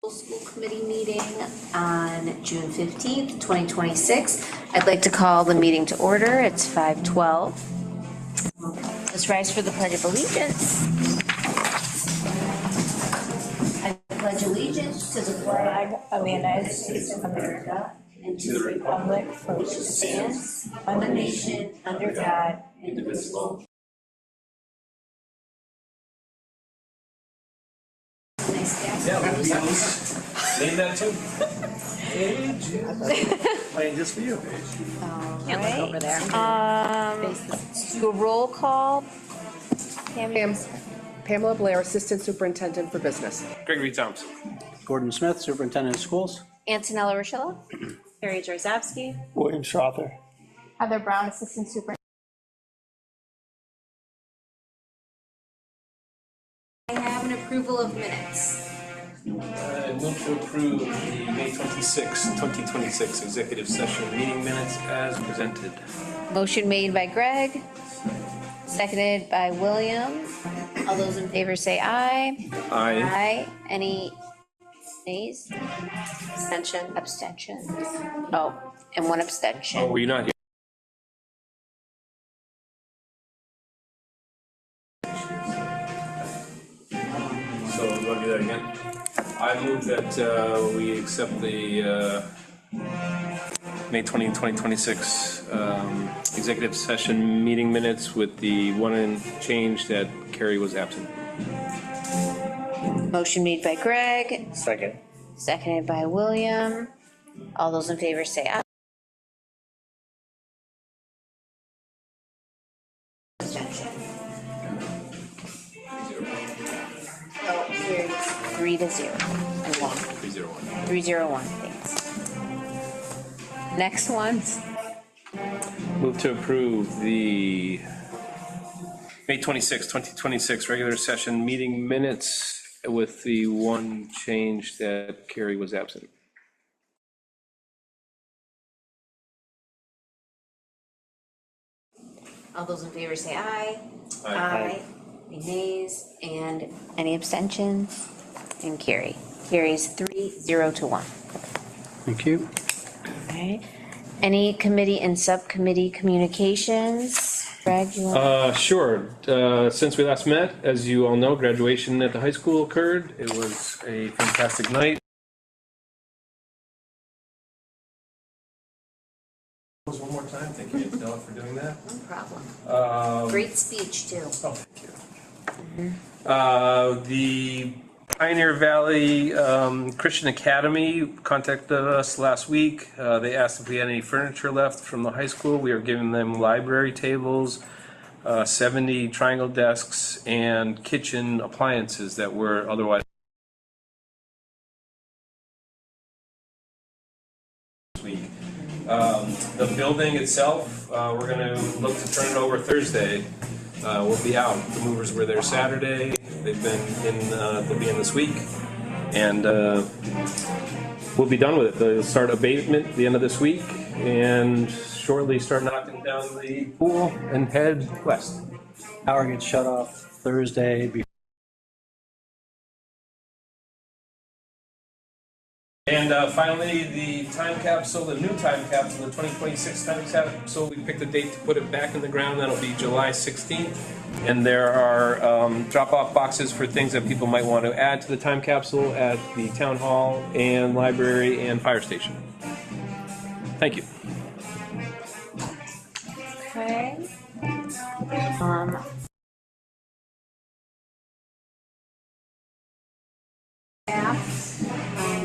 School committee meeting on June 15th, 2026. I'd like to call the meeting to order. It's 5:12. Let's rise for the Pledge of Allegiance. I pledge allegiance to the flag of the United States of America and to the republic for which it stands, one nation, under God, indivisible. Name that too. Playing just for you. Can't look over there. Do a roll call. Pamela Blair, Assistant Superintendent for Business. Gregory Thompson. Gordon Smith, Superintendent of Schools. Antonella Rochella. Carrie Jarzabski. William Strother. Heather Brown, Assistant Superintendent. I have an approval of minutes. I move to approve the May 26, 2026 executive session meeting minutes as presented. Motion made by Greg, seconded by William. All those in favor say aye. Aye. Aye. Any nays? Abstention. Abstention. Oh, and one abstention. Oh, were you not here? So, you want to do that again? I move that we accept the May 20, 2026 executive session meeting minutes with the one change that Carrie was absent. Motion made by Greg, Second. seconded by William. All those in favor say aye. Abstention. Oh, here's 3-0 and 1. 301. 301, thanks. Next ones. Move to approve the May 26, 2026 regular session meeting minutes with the one change that Carrie was absent. All those in favor say aye. Aye. Any nays and any abstentions? And carries 3-0 to 1. Thank you. Okay. Any committee and subcommittee communications? Greg, you want? Sure. Since we last met, as you all know, graduation at the high school occurred. It was a fantastic night. One more time. Thank you, Antonella, for doing that. No problem. Great speech too. Oh, thank you. The Pioneer Valley Christian Academy contacted us last week. They asked if we had any furniture left from the high school. We are giving them library tables, 70 triangle desks, and kitchen appliances that were otherwise this week. The building itself, we're going to look to turn it over Thursday. We'll be out. The movers were there Saturday. They've been in. They'll be in this week, and we'll be done with it. They'll start abatement at the end of this week, and shortly start knocking down the pool and head west. Power gets shut off Thursday. And finally, the time capsule, the new time capsule, the 2026 time capsule, we picked a date to put it back in the ground. That'll be July 16th. And there are drop-off boxes for things that people might want to add to the time capsule at the town hall and library and fire station. Thank you. Okay.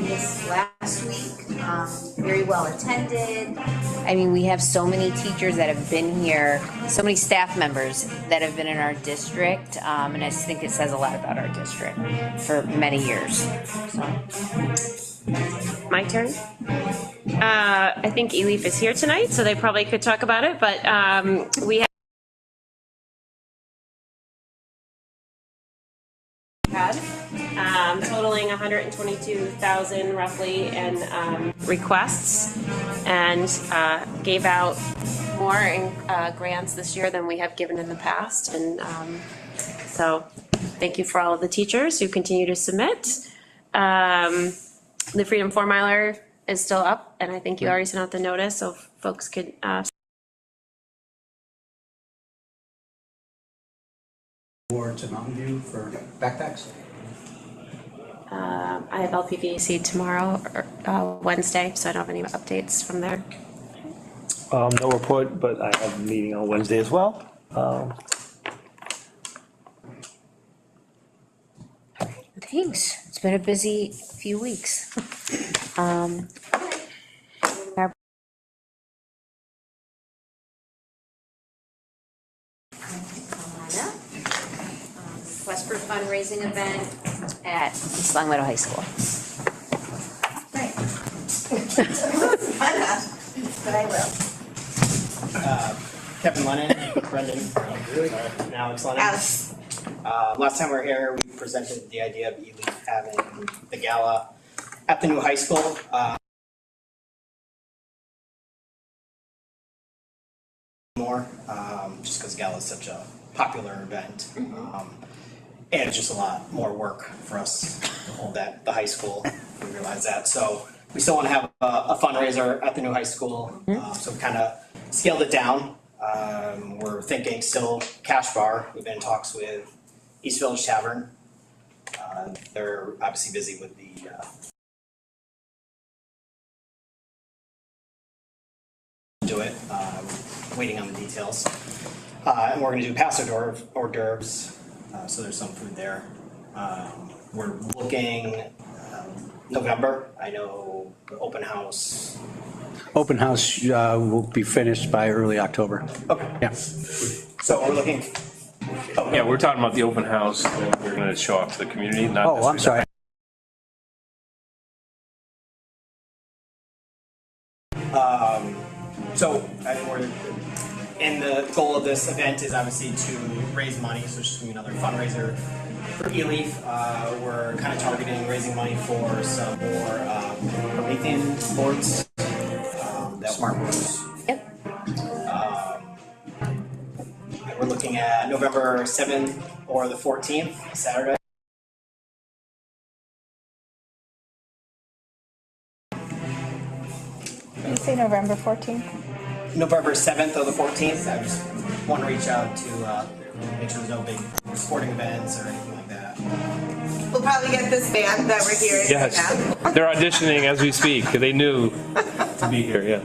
This last week, very well attended. I mean, we have so many teachers that have been here, so many staff members that have been in our district, and I just think it says a lot about our district for many years. So, My turn. I think Elif is here tonight, so they probably could talk about it, but we had totaling 122,000 roughly in requests, and gave out more in grants this year than we have given in the past. And so thank you for all of the teachers who continue to submit. The Freedom 4 Miler is still up, and I think you already sent out the notice, so folks could, Or to Mountain View for backpacks? I have LPVAC tomorrow, or Wednesday, so I don't have any updates from there. No report, but I have a meeting on Wednesday as well. Thanks. It's been a busy few weeks. Our- Request for fundraising event at East Long Meadow High School. But I will. Kevin Lennon, Brendan, sorry, Alex Lennon. Alice. Last time we were here, we presented the idea of ELEAF having the gala at the new high school. Just because gala is such a popular event. And it's just a lot more work for us to hold at the high school. We realize that. So we still want to have a fundraiser at the new high school. So we kind of scaled it down. We're thinking still cash bar. We've been in talks with East Village Tavern. They're obviously busy with the do it. Waiting on the details. And we're going to do past hors d'oeuvres. So there's some food there. We're looking November. I know the open house. Open house will be finished by early October. Okay. Yeah. So we're looking. Yeah, we're talking about the open house that we're gonna show off to the community, not. Oh, I'm sorry. So we're, and the goal of this event is obviously to raise money, so it's just gonna be another fundraiser for ELEAF. We're kind of targeting raising money for some more Promethean boards, smart boards. Yep. We're looking at November 7th or the 14th, Saturday. Did you say November 14th? November 7th or the 14th. I just want to reach out to make sure there's no big sporting events or anything like that. We'll probably get this band that we're hearing Yes, now. they're auditioning as we speak. They knew to be here, yeah.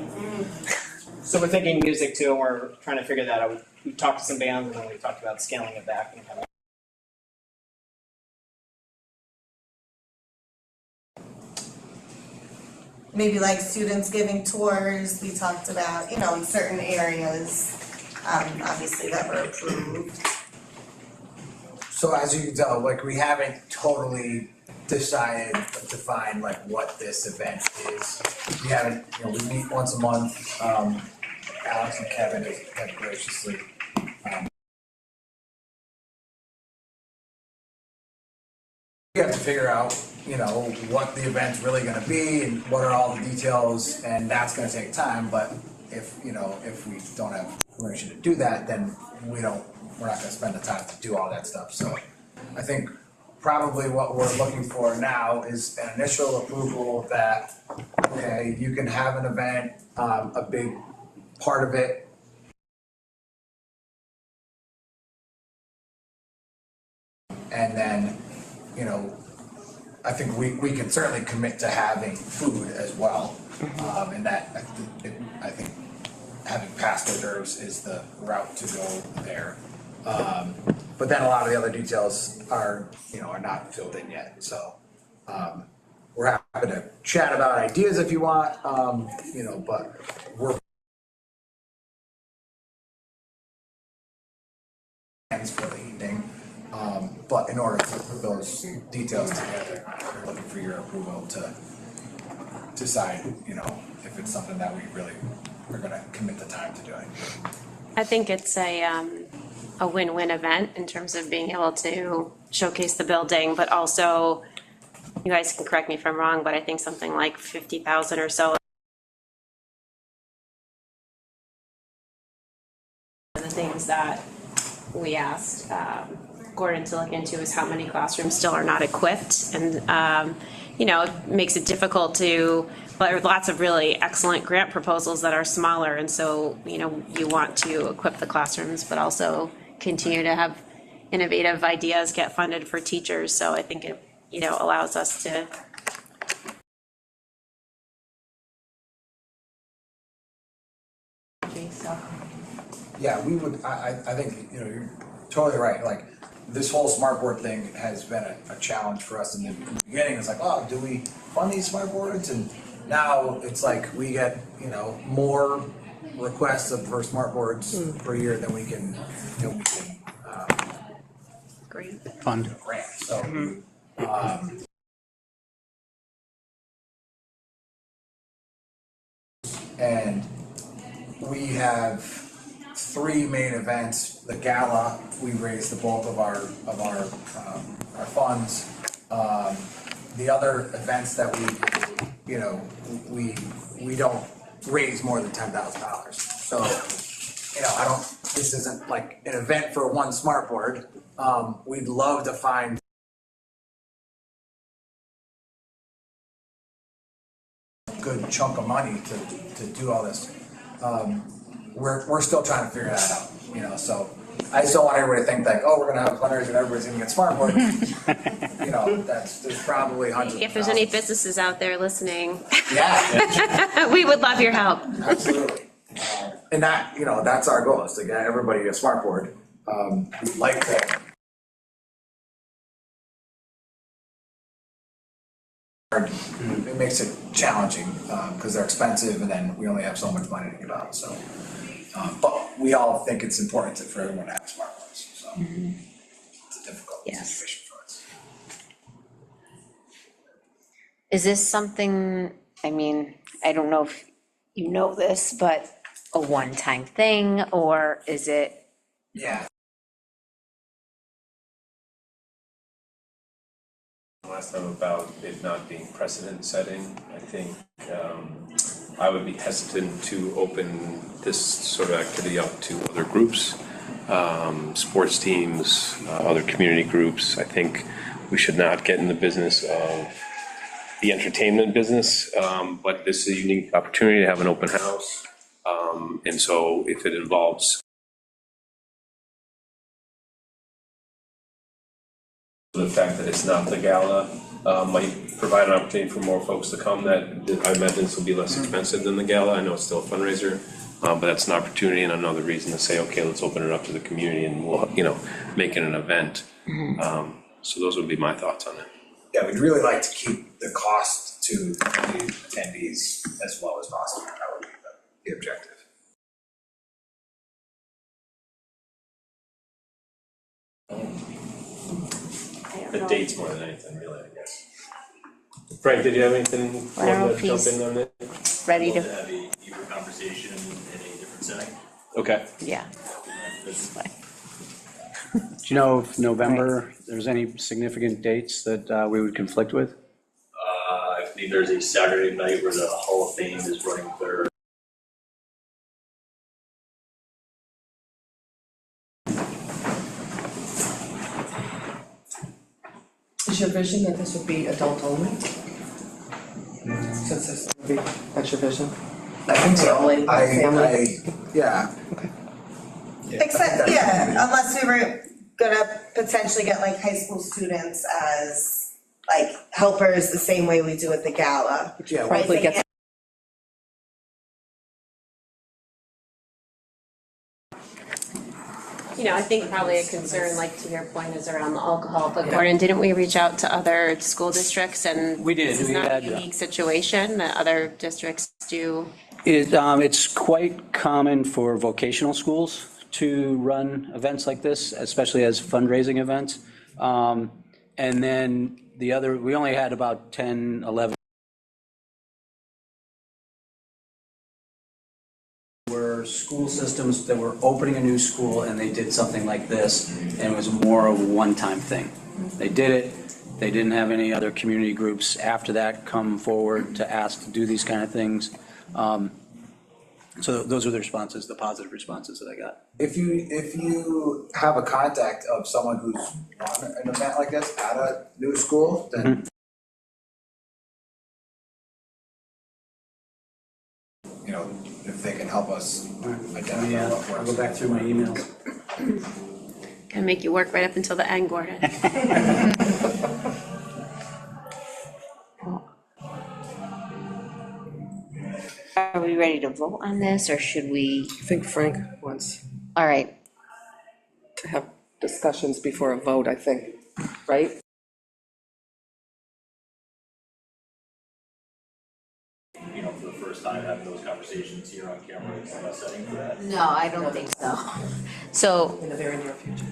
So we're thinking music too, and we're trying to figure that out. We talked to some bands, and then we talked about scaling it back and kind of. Maybe like students giving tours. We talked about, in certain areas, obviously that were approved. So as you can tell, like we haven't totally defined like what this event is. We haven't, we meet once a month. Alex and Kevin have graciously. We have to figure out, what the event's really gonna be and what are all the details, and that's gonna take time, but if we don't have permission to do that, then we're not gonna spend the time to do all that stuff, so I think probably what we're looking for now is an initial approval that, okay, you can have an event, a big part of it. And then, I think we can certainly commit to having food as well. And that, I think having past hors d'oeuvres is the route to go there. But then a lot of the other details are not filled in yet. So we're happy to chat about ideas if you want, but we're plans for the evening. But in order to put those details together, we're looking for your approval to decide, if it's something that we really are gonna commit the time to doing. I think it's a win-win event in terms of being able to showcase the building, but also, you guys can correct me if I'm wrong, but I think something like 50,000 or so. The things that we asked Gordon to look into is how many classrooms still are not equipped, and you know, it makes it difficult to, but there are lots of really excellent grant proposals that are smaller. And so, you know, you want to equip the classrooms, but also continue to have innovative ideas get funded for teachers. So I think it, you know, allows us to. Yeah, we would, I think, you know, you're totally right, like, this whole smart board thing has been a challenge for us in the beginning. It's like, oh, do we fund these smart boards? And now it's like we get, you know, more requests for smart boards per year than we can, you know, Great. Fund. grant. So, and we have 3 main events. The gala, we raise the bulk of our funds. The other events that we do, you know, we don't raise more than $10,000. So, you know, this isn't like an event for one smart board. We'd love to find a good chunk of money to do all this. We're still trying to figure that out, you know, so I just don't want everybody to think like, oh, we're gonna have a fundraiser and everybody's gonna get smart board. You know, there's probably hundreds. If there's any businesses out there listening, Yeah. we would love your help. Absolutely. And that, you know, that's our goal, is to get everybody a smart board. We'd like to. It makes it challenging, because they're expensive and then we only have so much money to give out, so. But we all think it's important for everyone to have smart boards, so. It's a difficult situation for us. Is this something, I mean, I don't know if you know this, but a one-time thing, or is it? Yeah. Last time about it not being precedent setting, I think I would be hesitant to open this sort of activity up to other groups, sports teams, other community groups. I think we should not get in the business of the entertainment business, but this is a unique opportunity to have an open house. And so if it involves the fact that it's not the gala might provide an opportunity for more folks to come, that I imagine this will be less expensive than the gala. I know it's still a fundraiser, but that's an opportunity and another reason to say, okay, let's open it up to the community and we'll, you know, make it an event. So those would be my thoughts on it. Yeah, we'd really like to keep the cost to the attendees as low as possible. That would be the objective. The dates more than anything, really, I guess. Frank, did you have anything you I don't know wanted if to jump he's in on it? ready to, Have a deeper conversation in a different setting. Okay. yeah. Do you know if November, there's any significant dates that we would conflict with? I believe there's a Saturday night where the Hall of Fame is running their. Is your vision that this would be adult only? Since this would be, that's your vision? I think so. Family. Yeah. Except, yeah, unless we were gonna potentially get like high school students as like helpers the same way we do at the gala. Yeah, Right, Hopefully they gets- You know, I think probably a concern, like to your point, is around the alcohol, but Gordon, didn't we reach out to other school districts and? We did. This is We not had, a unique situation that other districts do. It's quite common for vocational schools to run events like this, especially as fundraising events. And then the other, we only had about 10, 11 were school systems that were opening a new school and they did something like this, and it was more of a one-time thing. They did it. They didn't have any other community groups after that come forward to ask to do these kind of things. So those are the responses, the positive responses that I got. If you have a contact of someone who's run an event like this at a new school, then you know, if they can help us identify Yeah, what works. I'll go back through my emails. Gonna make you work right up until the end, Gordon. Are we ready to vote on this, or should we? I think Frank wants All right, to have discussions before a vote, I think, right? You know, for the first time, having those conversations here on camera, it's not setting for that. no, I don't think so. So, In the very near future.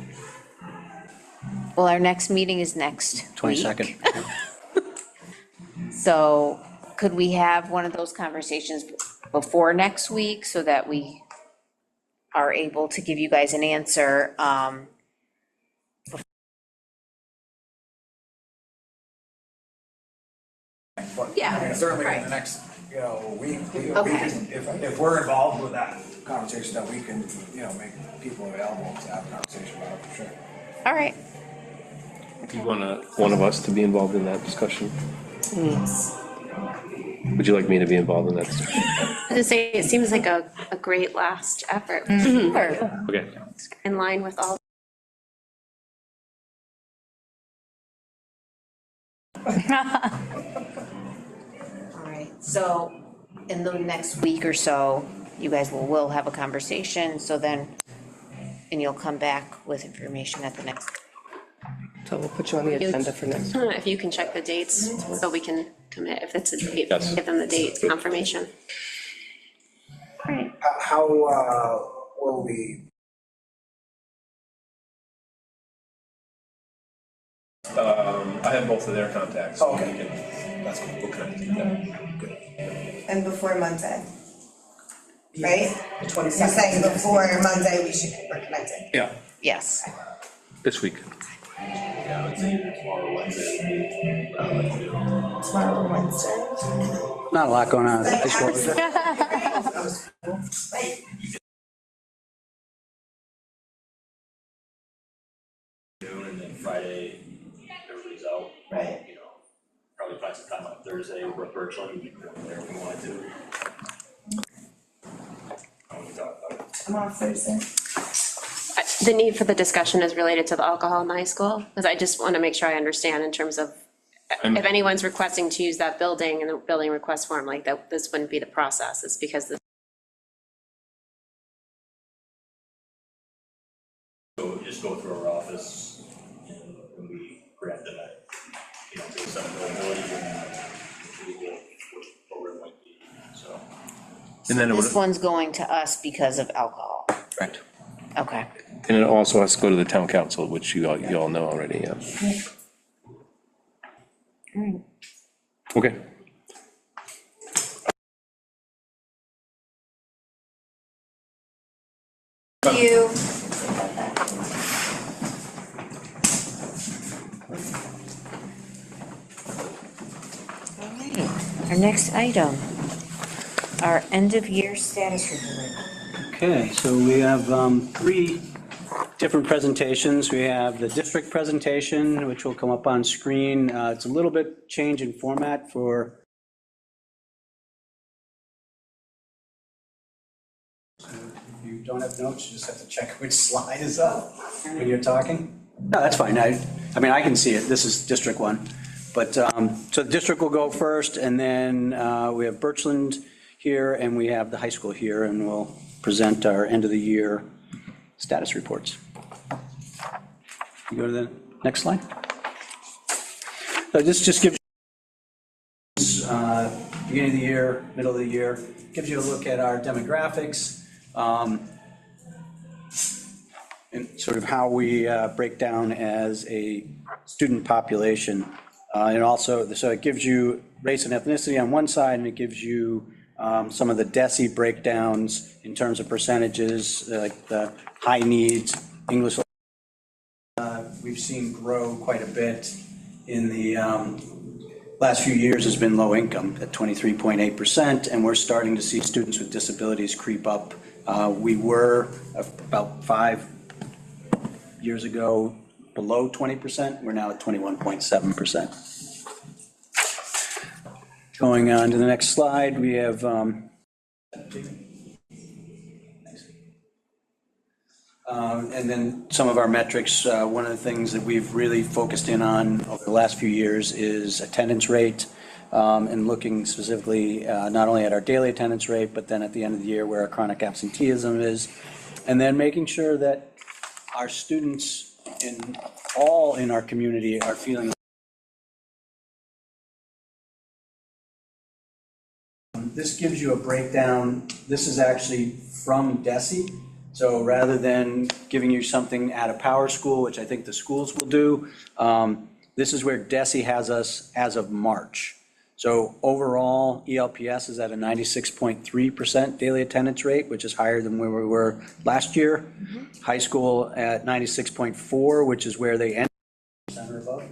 well, our next meeting is next week. 22nd. So could we have one of those conversations before next week so that we are able to give you guys an answer? But, Yeah, I mean, certainly in right. the next, you know, week, we Okay. can, if we're involved with that conversation, that we can, you know, make people available to have a conversation about it, for sure. All right. Do you want one of us to be involved in that discussion? Would you like me to be involved in that discussion? I was gonna say, it seems like a great last effort, Sure. Okay. in line with all. All right, so in the next week or so, you guys will have a conversation, so then, and you'll come back with information at the next. So we'll put you on the agenda for next. If you can check the dates, so we can commit, if it's a date, Yes. give them the date confirmation. All right. How will we, I have both of their contacts. Oh, okay. We can- that's cool. We'll connect you. Yeah. Good. And before Monday, right? The You're 22nd. saying before Monday, we're connected. Yeah, Yes. this week. Yeah, I would say either tomorrow or Wednesday. Tomorrow or Wednesday. Not a lot going on at high school, is there? Like, Noon, and then Friday, everybody's out. Right. You know, probably find some time on Thursday over at Birchland, we can go there if we wanted to. We talk about it. I'm off Thursday. The need for the discussion is related to the alcohol in the high school, because I just want to make sure I understand in terms of, if anyone's requesting to use that building in the building request form, like that, this wouldn't be the process, it's because this. So just go through our office and we grant that, you know, based on availability and what the program might be, so. And then it This would, one's going to us because of alcohol. Correct. Okay. and it also has to go to the town council, which you all know already, yeah. All right. Okay. Thank you. All right, our next item, our end-of-year status report. Okay, so we have three different presentations. We have the district presentation, which will come up on screen. It's a little bit change in format for. So if you don't have notes, you just have to check which slide is up when you're talking. No, that's fine. I mean, I can see it. This is District 1. But, so the district will go first, and then we have Birchland here, and we have the high school here, and we'll present our end-of-the-year status reports. You go to the next slide. So this just gives beginning of the year, middle of the year, gives you a look at our demographics, and sort of how we break down as a student population. And also, so it gives you race and ethnicity on one side, and it gives you some of the DESE breakdowns in terms of percentages, like the high needs, English. We've seen grow quite a bit in the last few years has been low income at 23.8%, and we're starting to see students with disabilities creep up. We were about 5 years ago below 20%, we're now at 21.7%. Going on to the next slide, we have And then some of our metrics, one of the things that we've really focused in on over the last few years is attendance rate, and looking specifically not only at our daily attendance rate, but then at the end of the year where our chronic absenteeism is, and then making sure that our students in our community are feeling. This gives you a breakdown. This is actually from DESE. So rather than giving you something at a power school, which I think the schools will do, this is where DESE has us as of March. So overall, ELPS is at a 96.3% daily attendance rate, which is higher than where we were last year. High school at 96.4, which is where they ended, or above.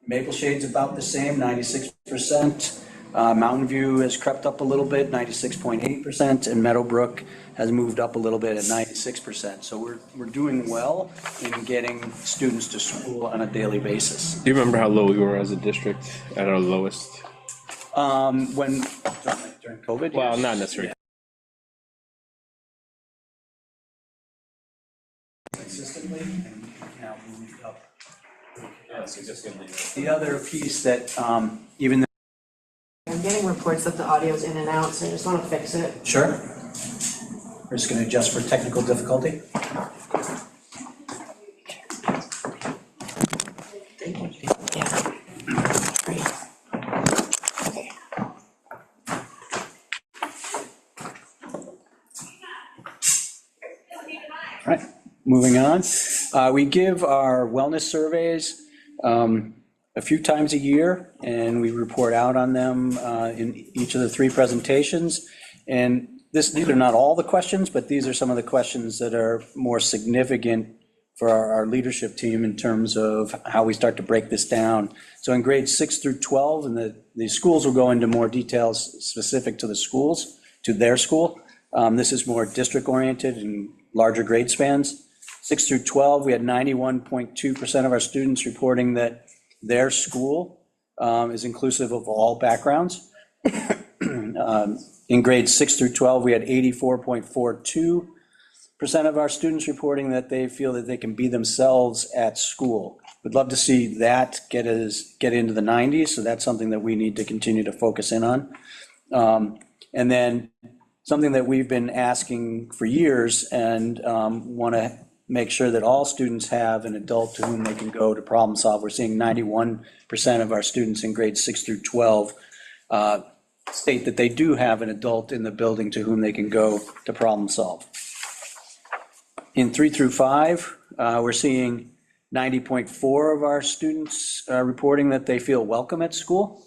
Maple Shade's about the same, 96%. Mountain View has crept up a little bit, 96.8%, and Meadowbrook has moved up a little bit at 96%. So we're doing well in getting students to school on a daily basis. Do you remember how low we were as a district at our lowest? During COVID? Well, yes. not necessarily. Consistently, and now moved up. Yeah, significantly. The other piece that even I'm getting reports that the audio's in and out, so I just want to fix it. Sure. We're just going to adjust for technical difficulty. Thank you. Yeah. Great. Okay. All right, moving on. We give our wellness surveys a few times a year, and we report out on them in each of the three presentations. And these are not all the questions, but these are some of the questions that are more significant for our leadership team in terms of how we start to break this down. So in grades 6 through 12, and the schools will go into more details specific to the schools, to their school. This is more district-oriented and larger grade spans. 6 through 12, we had 91.2% of our students reporting that their school is inclusive of all backgrounds. In grades 6 through 12, we had 84.42% of our students reporting that they feel that they can be themselves at school. We'd love to see that get into the 90s, so that's something that we need to continue to focus in on. And then something that we've been asking for years and want to make sure that all students have an adult to whom they can go to problem solve. We're seeing 91% of our students in grades 6 through 12 state that they do have an adult in the building to whom they can go to problem solve. In 3 through 5, we're seeing 90.4% of our students reporting that they feel welcome at school.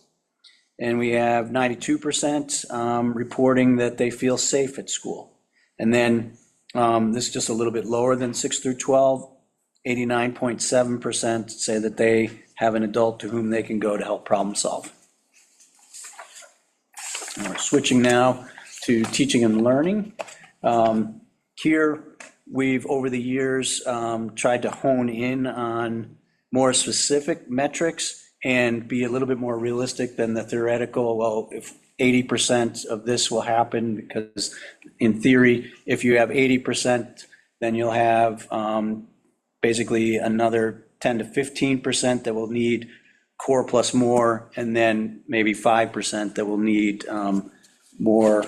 And we have 92% reporting that they feel safe at school. And then this is just a little bit lower than 6 through 12. 89.7% say that they have an adult to whom they can go to help problem solve. And we're switching now to teaching and learning. Here, we've over the years tried to hone in on more specific metrics and be a little bit more realistic than the theoretical, well, if 80% of this will happen, because in theory, if you have 80%, then you'll have basically another 10 to 15% that will need core plus more, and then maybe 5% that will need more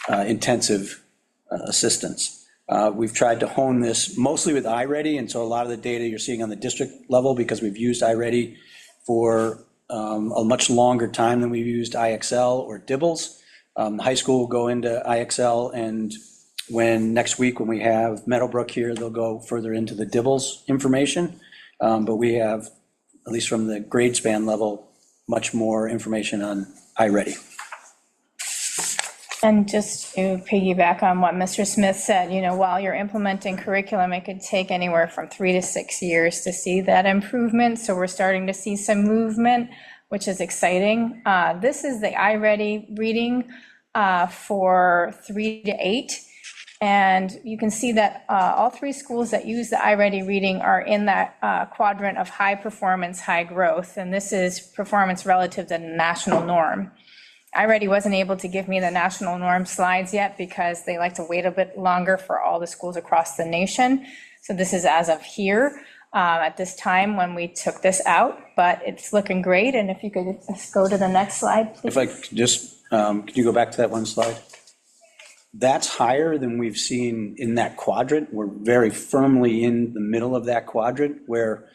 intensive assistance. We've tried to hone this mostly with iReady, and so a lot of the data you're seeing on the district level, because we've used iReady for a much longer time than we've used IXL or DIBELS. High school will go into IXL, and next week when we have Meadowbrook here, they'll go further into the DIBELS information. But we have, at least from the grade span level, much more information on iReady. And just to piggyback on what Mr. Smith said, while you're implementing curriculum, it could take anywhere from 3 to 6 years to see that improvement. So we're starting to see some movement, which is exciting. This is the iReady reading for 3 to 8. And you can see that all 3 schools that use the iReady reading are in that quadrant of high performance, high growth. And this is performance relative to the national norm. I wasn't able to give me the national norm slides yet because they like to wait a bit longer for all the schools across the nation. So this is as of here, at this time when we took this out, but it's looking great. And if you could just go to the next slide, please. If I could just, could you go back to that one slide? That's higher than we've seen in that quadrant. We're very firmly in the middle of that quadrant, where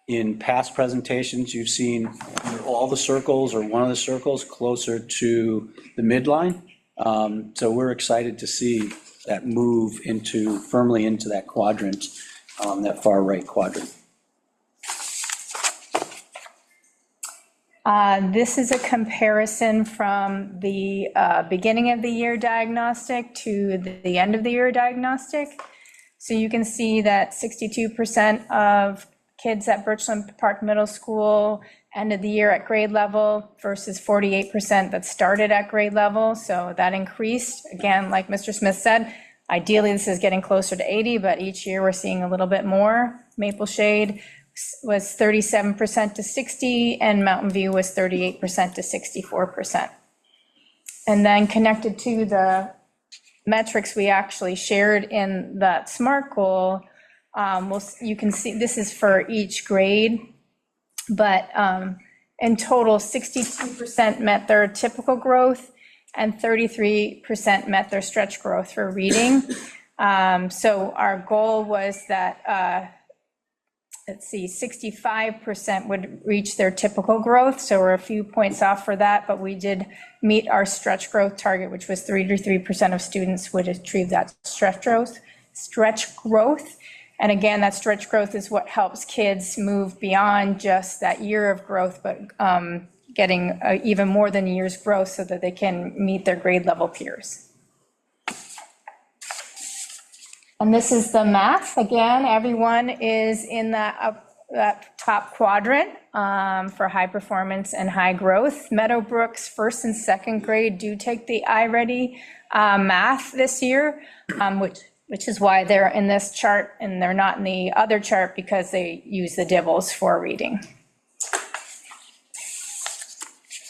in past presentations, you've seen either all the circles or one of the circles closer to the midline. So we're excited to see that move firmly into that quadrant, that far right quadrant. This is a comparison from the beginning of the year diagnostic to the end of the year diagnostic. So you can see that 62% of kids at Birchland Park Middle School ended the year at grade level versus 48% that started at grade level. So that increased. Again, like Mr. Smith said, ideally this is getting closer to 80, but each year we're seeing a little bit more. Maple Shade was 37% to 60, and Mountain View was 38% to 64%. And then connected to the metrics we actually shared in that SMART goal, you can see this is for each grade, but in total, 62% met their typical growth and 33% met their stretch growth for reading. So our goal was that 65% would reach their typical growth. So we're a few points off for that, but we did meet our stretch growth target, which was 33% of students would achieve that stretch growth. And again, that stretch growth is what helps kids move beyond just that year of growth, but getting even more than a year's growth so that they can meet their grade level peers. And this is the math. Again, everyone is in that top quadrant for high performance and high growth. Meadowbrook's first and second grade do take the iReady math this year, which is why they're in this chart and they're not in the other chart, because they use the DIBELS for reading.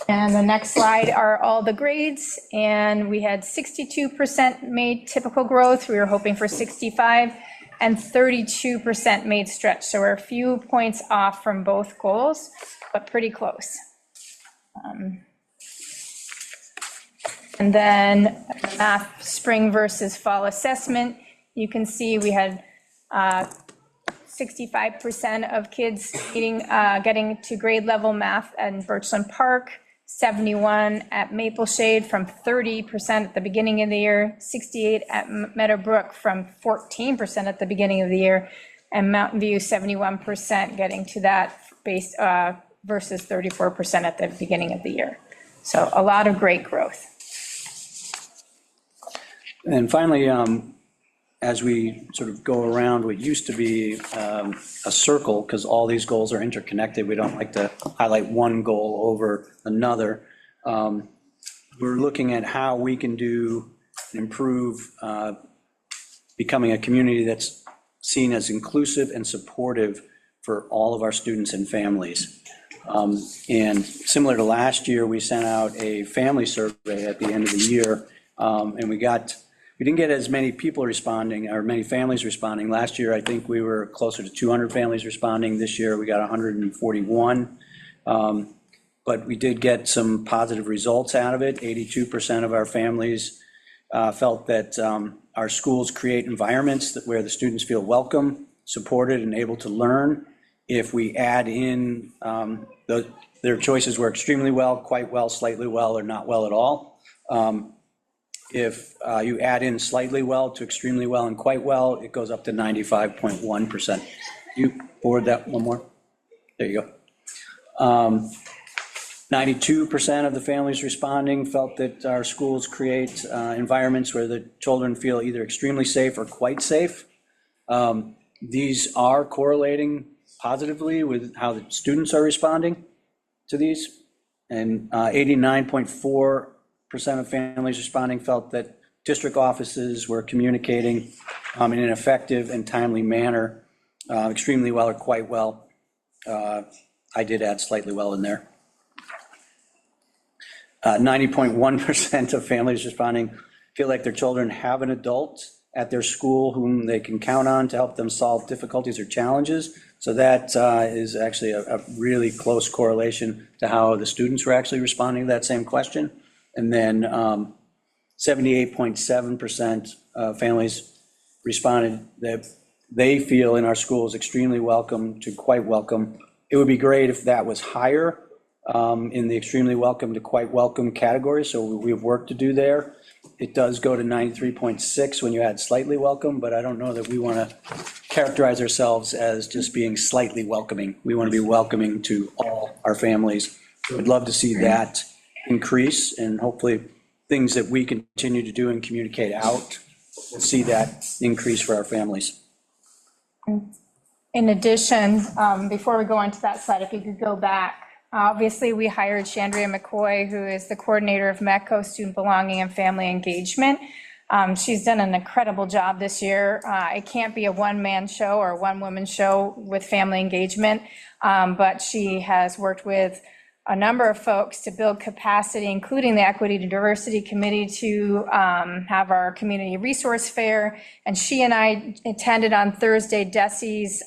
And the next slide are all the grades, and we had 62% made typical growth. We were hoping for 65, and 32% made stretch. So we're a few points off from both goals, but pretty close. And then math spring versus fall assessment. You can see we had 65% of kids getting to grade level math at Birchland Park, 71 at Maple Shade from 30% at the beginning of the year, 68 at Meadowbrook from 14% at the beginning of the year, and Mountain View 71% getting to that base versus 34% at the beginning of the year. So a lot of great growth. And finally, as we sort of go around what used to be a circle, because all these goals are interconnected, we don't like to highlight one goal over another. We're looking at how we can improve becoming a community that's seen as inclusive and supportive for all of our students and families. And similar to last year, we sent out a family survey at the end of the year, and we didn't get as many people responding, or many families responding. Last year, I think we were closer to 200 families responding. This year, we got 141. But we did get some positive results out of it. 82% of our families felt that our schools create environments where the students feel welcome, supported, and able to learn. If we add in their choices were extremely well, quite well, slightly well, or not well at all. If you add in slightly well to extremely well and quite well, it goes up to 95.1%. You forward that one more? There you go. 92% of the families responding felt that our schools create environments where the children feel either extremely safe or quite safe. These are correlating positively with how the students are responding to these. And 89.4% of families responding felt that district offices were communicating in an effective and timely manner, extremely well or quite well. I did add slightly well in there. 90.1% of families responding feel like their children have an adult at their school whom they can count on to help them solve difficulties or challenges. So that is actually a really close correlation to how the students were actually responding to that same question. And then 78.7% of families responded that they feel in our school is extremely welcome to quite welcome. It would be great if that was higher in the extremely welcome to quite welcome category, so we have work to do there. It does go to 93.6 when you add slightly welcome, but I don't know that we want to characterize ourselves as just being slightly welcoming. We want to be welcoming to all our families. We'd love to see that increase, and hopefully things that we continue to do and communicate out, we'll see that increase for our families. In addition, before we go on to that slide, if you could go back, obviously we hired Chandria McCoy, who is the coordinator of METCO Student Belonging and Family Engagement. She's done an incredible job this year. It can't be a one-man show or a one-woman show with family engagement, but she has worked with a number of folks to build capacity, including the Equity and Diversity Committee, to have our community resource fair. And she and I attended on Thursday DESE's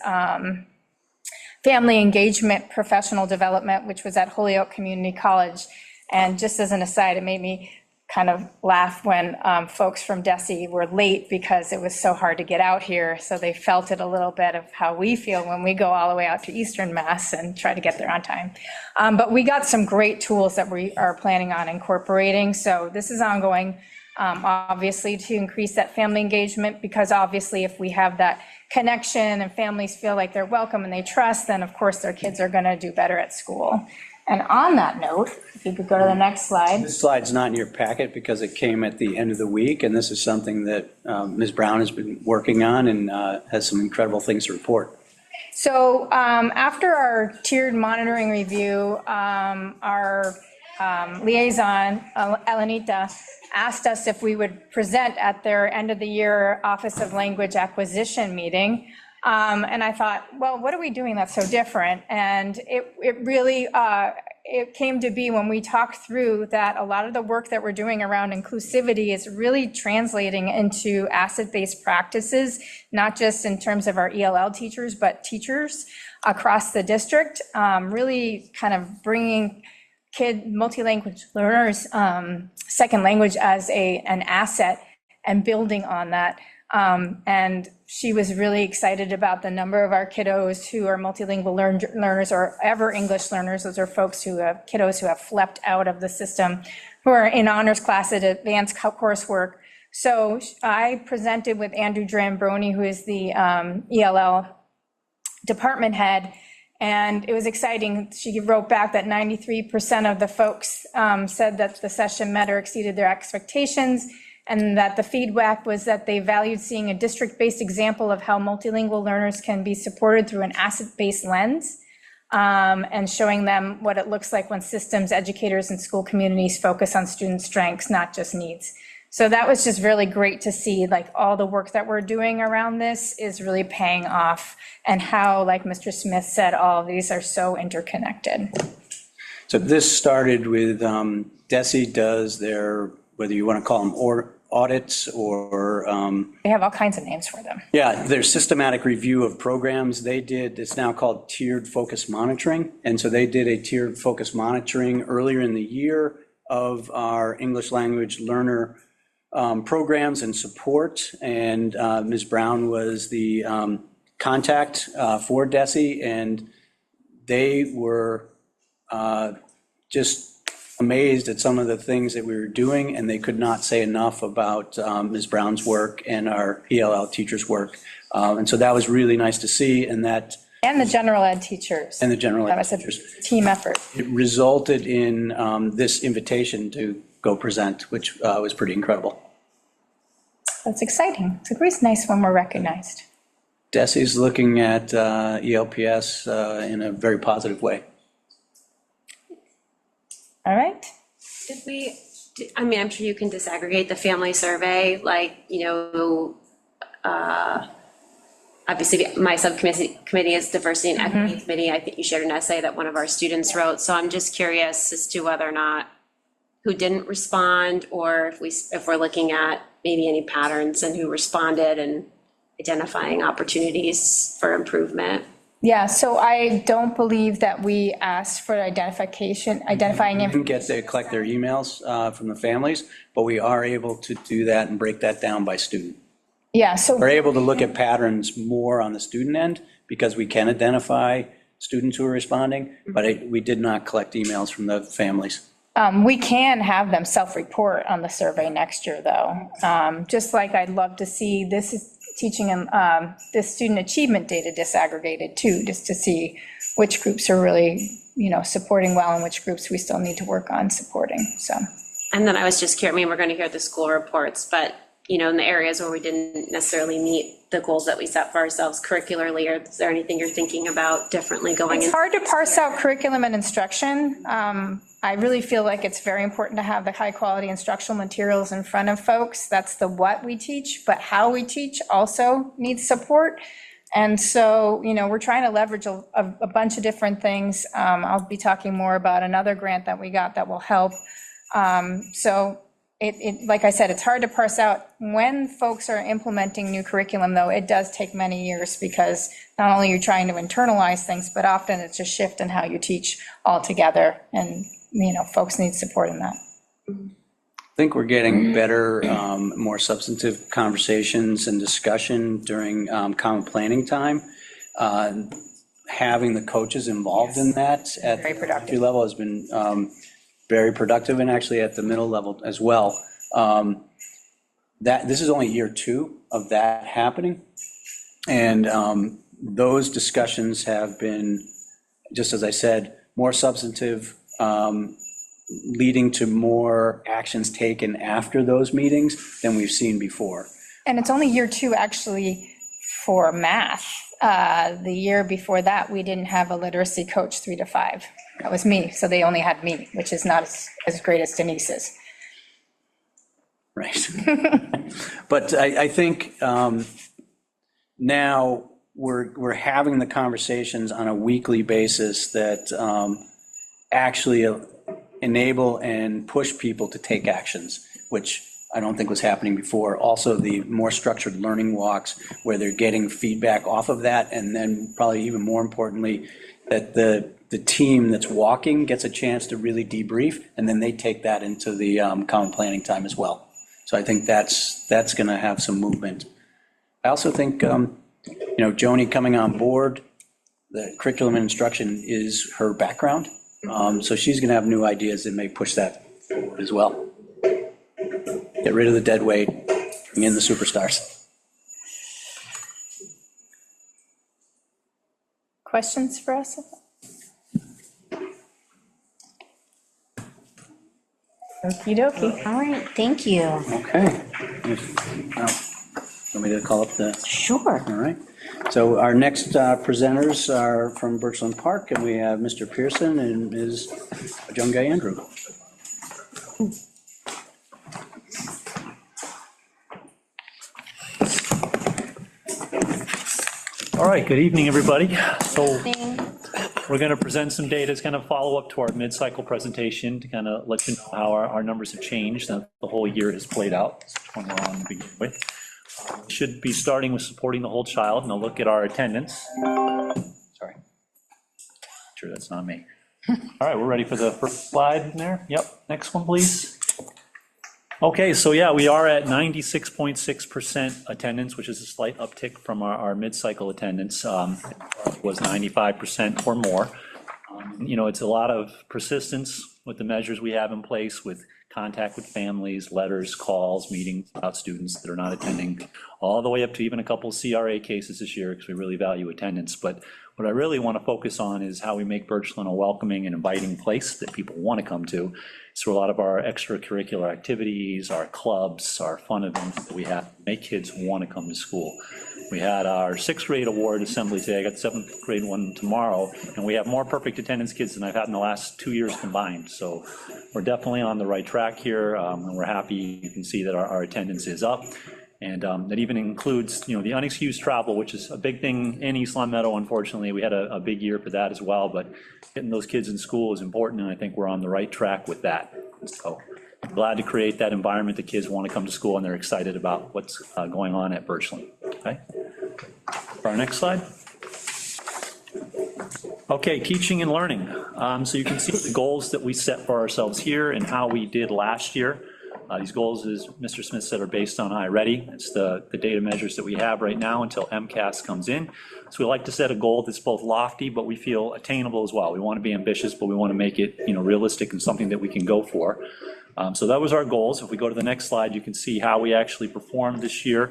family engagement professional development, which was at Holyoke Community College. And just as an aside, it made me kind of laugh when folks from DESE were late because it was so hard to get out here. So they felt it a little bit of how we feel when we go all the way out to Eastern Mass and try to get there on time. But we got some great tools that we are planning on incorporating. So this is ongoing, obviously, to increase that family engagement, because obviously if we have that connection and families feel like they're welcome and they trust, then of course their kids are going to do better at school. And on that note, if you could go to the next slide. This slide's not in your packet because it came at the end of the week, and this is something that Ms. Brown has been working on and has some incredible things to report. So after our tiered monitoring review, our liaison, Elenita, asked us if we would present at their end of the year Office of Language Acquisition meeting. And I thought, well, what are we doing that's so different? And it really, it came to be when we talked through that a lot of the work that we're doing around inclusivity is really translating into asset-based practices, not just in terms of our ELL teachers, but teachers across the district, really kind of bringing multi-language learners, second language as an asset and building on that. And she was really excited about the number of our kiddos who are multilingual learners or ever English learners. Those are folks who have kiddos who have flipped out of the system, who are in honors class at advanced coursework. So I presented with Andrew Drambroni, who is the ELL department head, and it was exciting. She wrote back that 93% of the folks said that the session met or exceeded their expectations, and that the feedback was that they valued seeing a district-based example of how multilingual learners can be supported through an asset-based lens, and showing them what it looks like when systems, educators, and school communities focus on student strengths, not just needs. So that was just really great to see, like, all the work that we're doing around this is really paying off, and how, like Mr. Smith said, all of these are so interconnected. So this started with DESE does their, whether you want to call them audits or They have all kinds of names for them. yeah, their systematic review of programs. They did, it's now called tiered focus monitoring. And so they did a tiered focus monitoring earlier in the year of our English language learner programs and support. And Ms. Brown was the contact for DESE, and they were just amazed at some of the things that we were doing, and they could not say enough about Ms. Brown's work and our ELL teachers' work. And so that was really nice to see, and that. And the general ed teachers. And the general ed teachers. That was a team effort. It resulted in this invitation to go present, which was pretty incredible. That's exciting. It's always nice when we're recognized. DESE's looking at ELPS in a very positive way. All right. I mean, I'm sure you can disaggregate the family survey, like, you know, obviously my subcommittee is diversity and equity committee. I think you shared an essay that one of our students wrote. So I'm just curious as to whether or not who didn't respond, or if we're looking at maybe any patterns and who responded and identifying opportunities for improvement. Yeah, so I don't believe that we asked for identifying Didn't get to collect their emails from the families, but we are able to do that and break that down by student. Yeah, so. We're able to look at patterns more on the student end because we can identify students who are responding, but we did not collect emails from the families. We can have them self-report on the survey next year, though. Just like I'd love to see this is teaching this student achievement data disaggregated too, just to see which groups are really, supporting well and which groups we still need to work on supporting, so. And then I was just curious, we're going to hear the school reports, but, in the areas where we didn't necessarily meet the goals that we set for ourselves curricularly, or is there anything you're thinking about differently going in? It's hard to parse out curriculum and instruction. I really feel like it's very important to have the high-quality instructional materials in front of folks. That's the what we teach, but how we teach also needs support. And so, we're trying to leverage a bunch of different things. I'll be talking more about another grant that we got that will help. So like I said, it's hard to parse out when folks are implementing new curriculum, though. It does take many years because not only are you trying to internalize things, but often it's a shift in how you teach altogether. And, folks need support in that. I think we're getting better, more substantive conversations and discussion during common planning time. Having the coaches involved in that at the elementary level has been very productive, and actually at the middle level as well. This is only year 2 of that happening. And those discussions have been, just as I said, more substantive, leading to more actions taken after those meetings than we've seen before. And it's only year 2 actually for math. The year before that, we didn't have a literacy coach 3 to 5. That was me, so they only had me, which is not as great as Denise's. Right. But I think now we're having the conversations on a weekly basis that actually enable and push people to take actions, which I don't think was happening before. Also, the more structured learning walks where they're getting feedback off of that, and then probably even more importantly, that the team that's walking gets a chance to really debrief, and then they take that into the common planning time as well. So I think that's going to have some movement. I also think, Joni coming on board, the curriculum and instruction is her background. So she's going to have new ideas that may push that forward as well. Get rid of the dead weight, bring in the superstars. Questions for us? Okie dokie. All right, thank you. Okay. Want me to call up the? Sure. All right. So our next presenters are from Birchland Park, and we have Mr. Pearson and Ms. Jungai Andrew. All right, good evening, everybody. So we're going to present some data. It's kind of follow up to our mid-cycle presentation to kind of let you know how our numbers have changed and the whole year has played out. That's one we're on to begin with. Should be starting with supporting the whole child, and a look at our attendance. Sorry. Sure, that's not me. All right, we're ready for the first slide in there. Yep, next one, please. Okay, so yeah, we are at 96.6% attendance, which is a slight uptick from our mid-cycle attendance. It was 95% or more. It's a lot of persistence with the measures we have in place, with contact with families, letters, calls, meetings about students that are not attending, all the way up to even a couple of CRA cases this year, because we really value attendance. But what I really want to focus on is how we make Birchland a welcoming and inviting place that people want to come to. So a lot of our extracurricular activities, our clubs, our fun events that we have make kids want to come to school. We had our 6th grade award assembly today. I got the 7th grade one tomorrow, and we have more perfect attendance kids than I've had in the last 2 years combined. So we're definitely on the right track here, and we're happy. You can see that our attendance is up. And that even includes, the unexcused travel, which is a big thing in East Long Meadow, unfortunately. We had a big year for that as well, but getting those kids in school is important, and I think we're on the right track with that. So Glad to create that environment that kids want to come to school and they're excited about what's going on at Birchland. Okay. For our next slide. Okay, teaching and learning. So you can see the goals that we set for ourselves here and how we did last year. These goals, as Mr. Smith said, are based on iReady. It's the data measures that we have right now until MCAS comes in. So we like to set a goal that's both lofty, but we feel attainable as well. We want to be ambitious, but we want to make it, realistic and something that we can go for. So that was our goals. If we go to the next slide, you can see how we actually performed this year.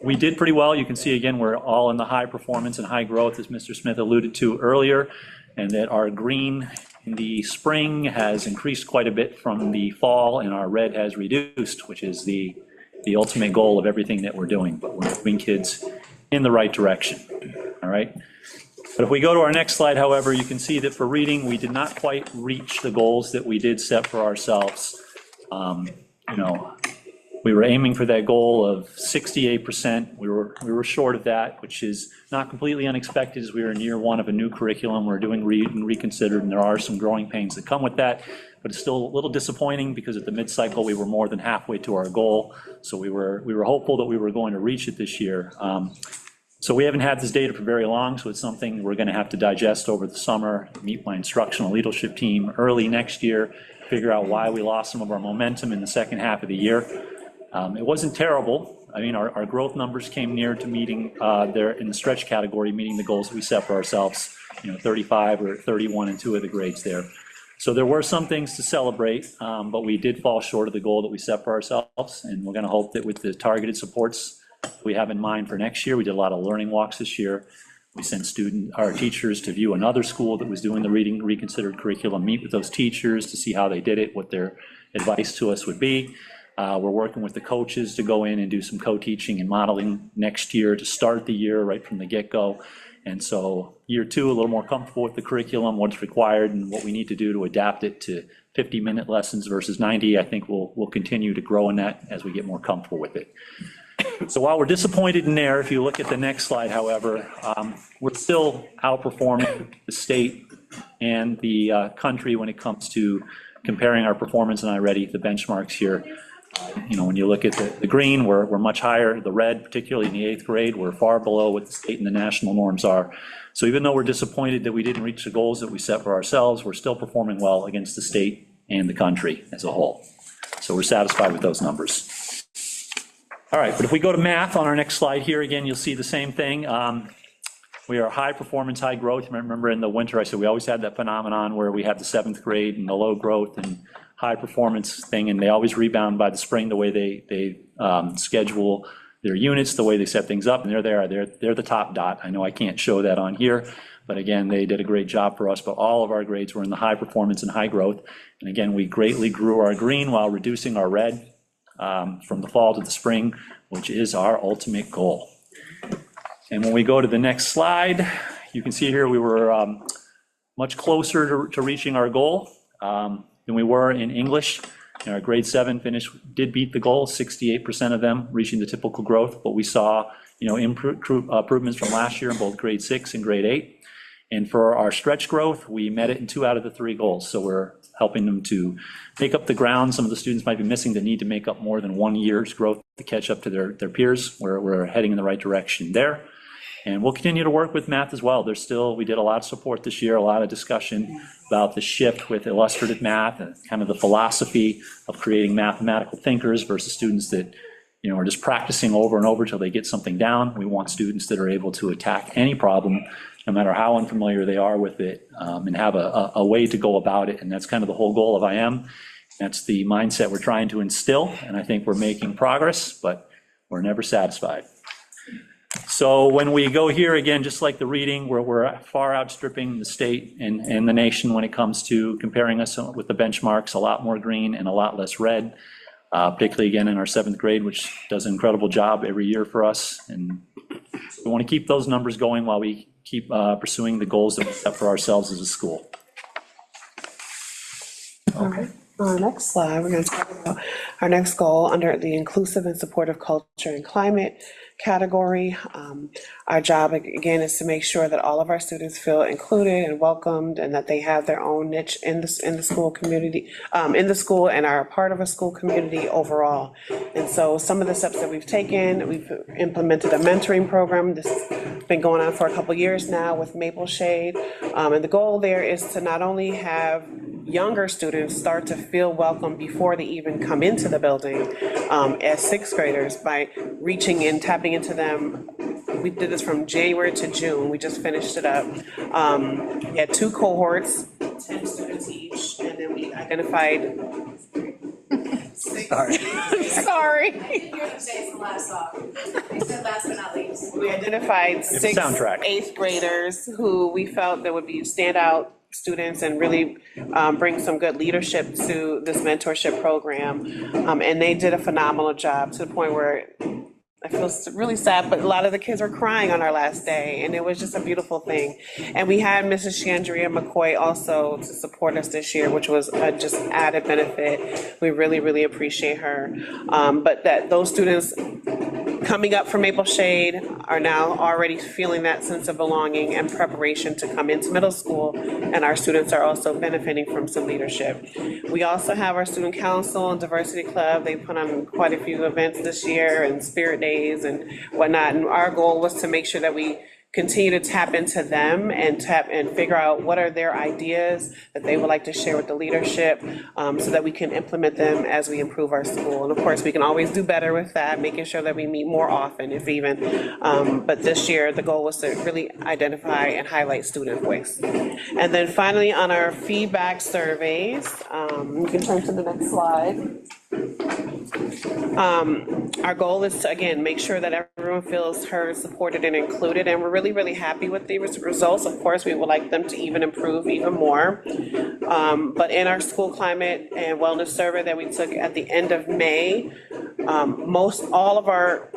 We did pretty well. You can see, again, we're all in the high performance and high growth, as Mr. Smith alluded to earlier, and that our green in the spring has increased quite a bit from the fall, and our red has reduced, which is the ultimate goal of everything that we're doing. But we're moving kids in the right direction, all right? But if we go to our next slide, however, you can see that for reading, we did not quite reach the goals that we did set for ourselves. We were aiming for that goal of 68%. We were short of that, which is not completely unexpected, as we were in year one of a new curriculum. We're doing Read and Reconsidered, and there are some growing pains that come with that. But it's still a little disappointing because at the mid-cycle we were more than halfway to our goal. So we were hopeful that we were going to reach it this year. So we haven't had this data for very long, so it's something we're going to have to digest over the summer, meet my instructional leadership team early next year, figure out why we lost some of our momentum in the second half of the year. It wasn't terrible. I mean, our growth numbers came near to meeting, there in the stretch category, meeting the goals that we set for ourselves, 35 or 31 in 2 of the grades there. So there were some things to celebrate, but we did fall short of the goal that we set for ourselves, and we're going to hope that with the targeted supports we have in mind for next year. We did a lot of learning walks this year. We sent our teachers to view another school that was doing the Reading Reconsidered curriculum, meet with those teachers to see how they did it, what their advice to us would be. We're working with the coaches to go in and do some co-teaching and modeling next year to start the year right from the get-go. And so year 2, a little more comfortable with the curriculum, what's required and what we need to do to adapt it to 50-minute lessons versus 90. I think we'll continue to grow in that as we get more comfortable with it. So while we're disappointed in there, if you look at the next slide, however, we're still outperforming the state and the country when it comes to comparing our performance in iReady, the benchmarks here. When you look at the green, we're much higher. The red, particularly in the 8th grade, we're far below what the state and the national norms are. So even though we're disappointed that we didn't reach the goals that we set for ourselves, we're still performing well against the state and the country as a whole. So we're satisfied with those numbers. All right, but if we go to math on our next slide here, again, you'll see the same thing. We are high performance, high growth. Remember in the winter, I said we always had that phenomenon where we had the 7th grade and the low growth and high performance thing, and they always rebound by the spring, the way they schedule their units, the way they set things up, and there they are. They're the top dot. I know I can't show that on here, but again, they did a great job for us, but all of our grades were in the high performance and high growth. And again, we greatly grew our green while reducing our red from the fall to the spring, which is our ultimate goal. And when we go to the next slide, you can see here we were much closer to reaching our goal than we were in English. And our grade 7 finish did beat the goal, 68% of them reaching the typical growth, but we saw improvements from last year in both grade 6 and grade 8. And for our stretch growth, we met it in 2 out of the 3 goals. So we're helping them to make up the ground. Some of the students might be missing the need to make up more than 1 year's growth to catch up to their peers. We're heading in the right direction there. And we'll continue to work with math as well. We did a lot of support this year, a lot of discussion about the shift with illustrative math and kind of the philosophy of creating mathematical thinkers versus students that are just practicing over and over till they get something down. We want students that are able to attack any problem, no matter how unfamiliar they are with it, and have a way to go about it. And that's kind of the whole goal of IM. That's the mindset we're trying to instill, and I think we're making progress, but we're never satisfied. So when we go here again, just like the reading, we're far outstripping the state and the nation when it comes to comparing us with the benchmarks, a lot more green and a lot less red, particularly again in our 7th grade, which does an incredible job every year for us. And we want to keep those numbers going while we keep pursuing the goals that we set for ourselves as a school. Okay. On our next slide, we're going to talk about our next goal under the inclusive and supportive culture and climate. category. Our job, again, is to make sure that all of our students feel included and welcomed, and that they have their own niche in the school community, in the school, and are a part of a school community overall. And so some of the steps that we've taken, we've implemented a mentoring program. This has been going on for a couple years now with Maple Shade. And the goal there is to not only have younger students start to feel welcome before they even come into the building as sixth graders by reaching in, tapping into them. We did this from January to June. We just finished it up. We had 2 cohorts, 10 students each, and then we identified. Sorry. Sorry. Hear them say it's the last song. They said last but not least. We identified 6 soundtrack. 8th graders who we felt that would be standout students and really bring some good leadership to this mentorship program. And they did a phenomenal job, to the point where I feel really sad, but a lot of the kids were crying on our last day, and it was just a beautiful thing. And we had Mrs. Chandria McCoy also to support us this year, which was just added benefit. We really, really appreciate her. But that those students coming up from Maple Shade are now already feeling that sense of belonging and preparation to come into middle school, and our students are also benefiting from some leadership. We also have our student council and diversity club. They put on quite a few events this year, and spirit days and whatnot, and our goal was to make sure that we continue to tap into them and figure out what are their ideas that they would like to share with the leadership, so that we can implement them as we improve our school. And of course, we can always do better with that, making sure that we meet more often, if even. But this year, the goal was to really identify and highlight student voice. And then finally, on our feedback surveys, you can turn to the next slide. Our goal is to, again, make sure that everyone feels heard, supported, and included, and we're really, really happy with the results. Of course, we would like them to even improve even more. But in our school climate and wellness survey that we took at the end of May, all of our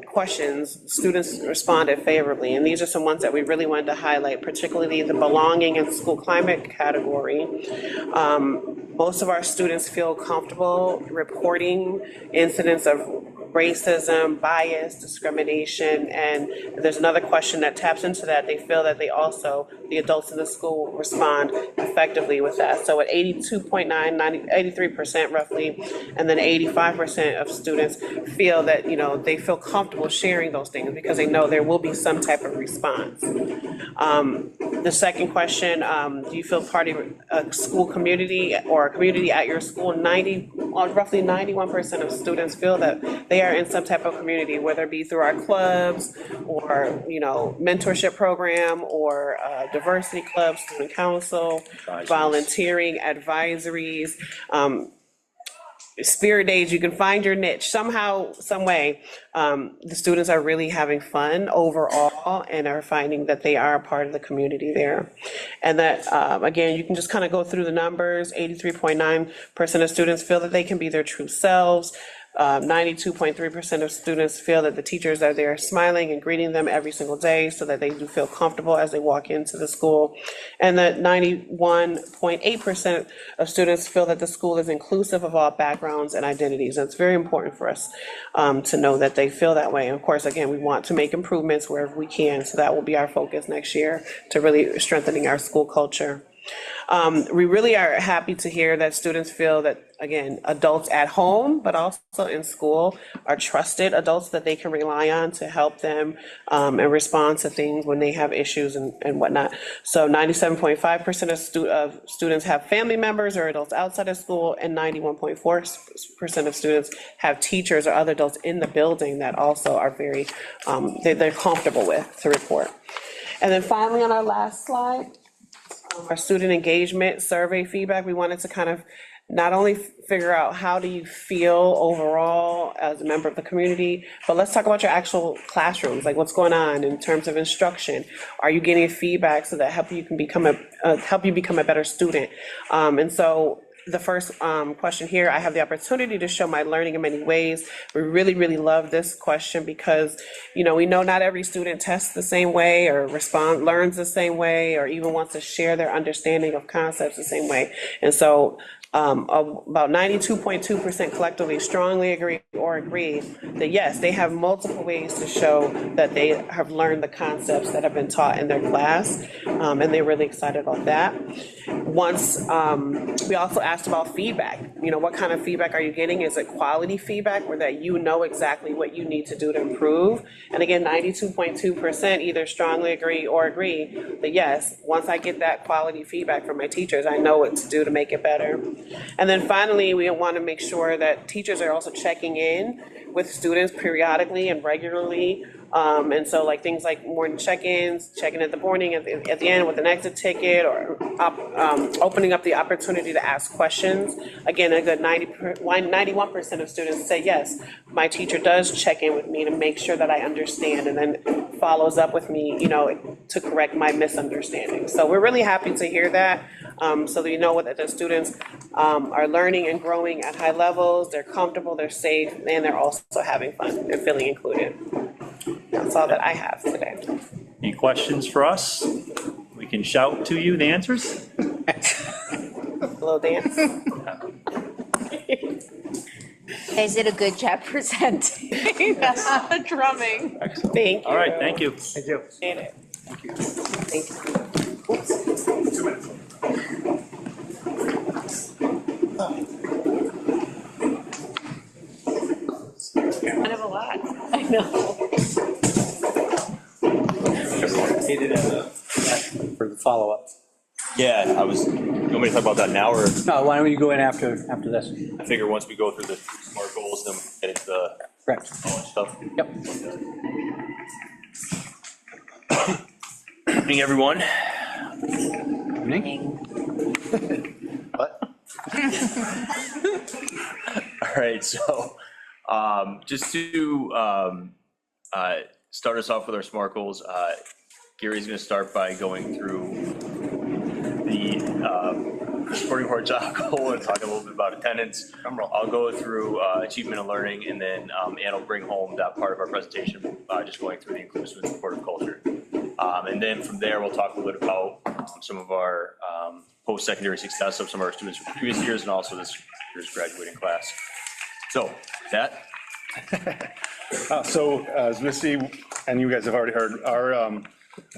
questions, students responded favorably, and these are some ones that we really wanted to highlight, particularly the belonging and school climate category. Most of our students feel comfortable reporting incidents of racism, bias, discrimination, and there's another question that taps into that. They feel that the adults in the school respond effectively with that. So at 82.9, 83% roughly, and then 85% of students feel that, they feel comfortable sharing those things because they know there will be some type of response. The second question, do you feel part of a school community or a community at your school? Roughly 91% of students feel that they are in some type of community, whether it be through our clubs or, mentorship program or diversity club, student council, volunteering, advisories, spirit days. You can find your niche somehow, some way. The students are really having fun overall and are finding that they are a part of the community there. And that, again, you can just kind of go through the numbers. 83.9% of students feel that they can be their true selves. 92.3% of students feel that the teachers are there smiling and greeting them every single day so that they do feel comfortable as they walk into the school. And that 91.8% of students feel that the school is inclusive of all backgrounds and identities. And it's very important for us to know that they feel that way. And of course, again, we want to make improvements wherever we can. So that will be our focus next year, to really strengthening our school culture. We really are happy to hear that students feel that, again, adults at home, but also in school, are trusted adults that they can rely on to help them and respond to things when they have issues and whatnot. So 97.5% of students have family members or adults outside of school, and 91.4% of students have teachers or other adults in the building that also are very, they're comfortable with to report. And then finally, on our last slide, our student engagement survey feedback, we wanted to kind of not only figure out how do you feel overall as a member of the community, but let's talk about your actual classrooms, like what's going on in terms of instruction. Are you getting feedback so that help you become a better student? And so the first question here, I have the opportunity to show my learning in many ways. We really, really love this question because, we know not every student tests the same way or learns the same way or even wants to share their understanding of concepts the same way. And so About 92.2% collectively strongly agree or agree that yes, they have multiple ways to show that they have learned the concepts that have been taught in their class, and they're really excited about that. We also asked about feedback. What kind of feedback are you getting? Is it quality feedback where that you know exactly what you need to do to improve? And again, 92.2% either strongly agree or agree that yes, once I get that quality feedback from my teachers, I know what to do to make it better. And then finally, we want to make sure that teachers are also checking in with students periodically and regularly. And so like things like morning check-ins, checking at the morning, at the end with an exit ticket, or opening up the opportunity to ask questions. Again, a good 91% of students say, yes, my teacher does check in with me to make sure that I understand, and then follows up with me, to correct my misunderstanding. So we're really happy to hear that. So that that the students are learning and growing at high levels, they're comfortable, they're safe, and they're also having fun and feeling included. That's all that I have today. Any questions for us? We can shout to you the answers. A little dance. You guys did a good job presenting. Drumming. Excellent. Thank you. All right, thank you. Thank you. Appreciate it. Thank you. Thank you. 2 minutes. Kind of a lot. I know. For the follow-up. Yeah, you want me to talk about that now, or? No, why don't you go in after this? I figure once we go through the SMART goals, then we get into the Correct. knowledge stuff. Yep. Good evening, everyone. Evening. What? All right, so just to start us off with our SMART goals, Gary's going to start by going through the supporting horizontal goal and talk a little bit about attendance. I'll go through achievement and learning, and then Ann will bring home that part of our presentation, just going through the inclusive and supportive culture. And then from there, we'll talk a little bit about some of our post-secondary success of some of our students from previous years, and also this year's graduating class. So, that. So as Missy and you guys have already heard, our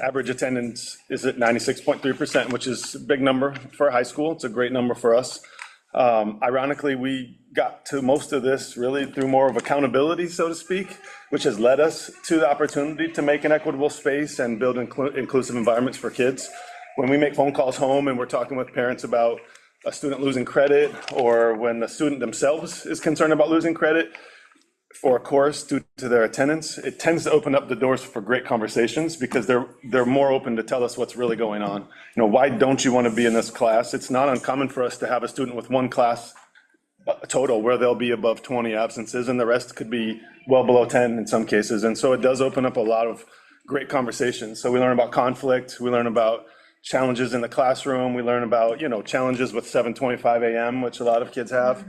average attendance is at 96.3%, which is a big number for a high school. It's a great number for us. Ironically, we got to most of this really through more of accountability, so to speak, which has led us to the opportunity to make an equitable space and build inclusive environments for kids. When we make phone calls home and we're talking with parents about a student losing credit, or when the student themselves is concerned about losing credit for a course due to their attendance, it tends to open up the doors for great conversations, because they're more open to tell us what's really going on. Why don't you want to be in this class? It's not uncommon for us to have a student with one class total where they'll be above 20 absences, and the rest could be well below 10 in some cases. And so it does open up a lot of great conversations. So we learn about conflict, we learn about challenges in the classroom, we learn about, challenges with 7:25 a.m., which a lot of kids have.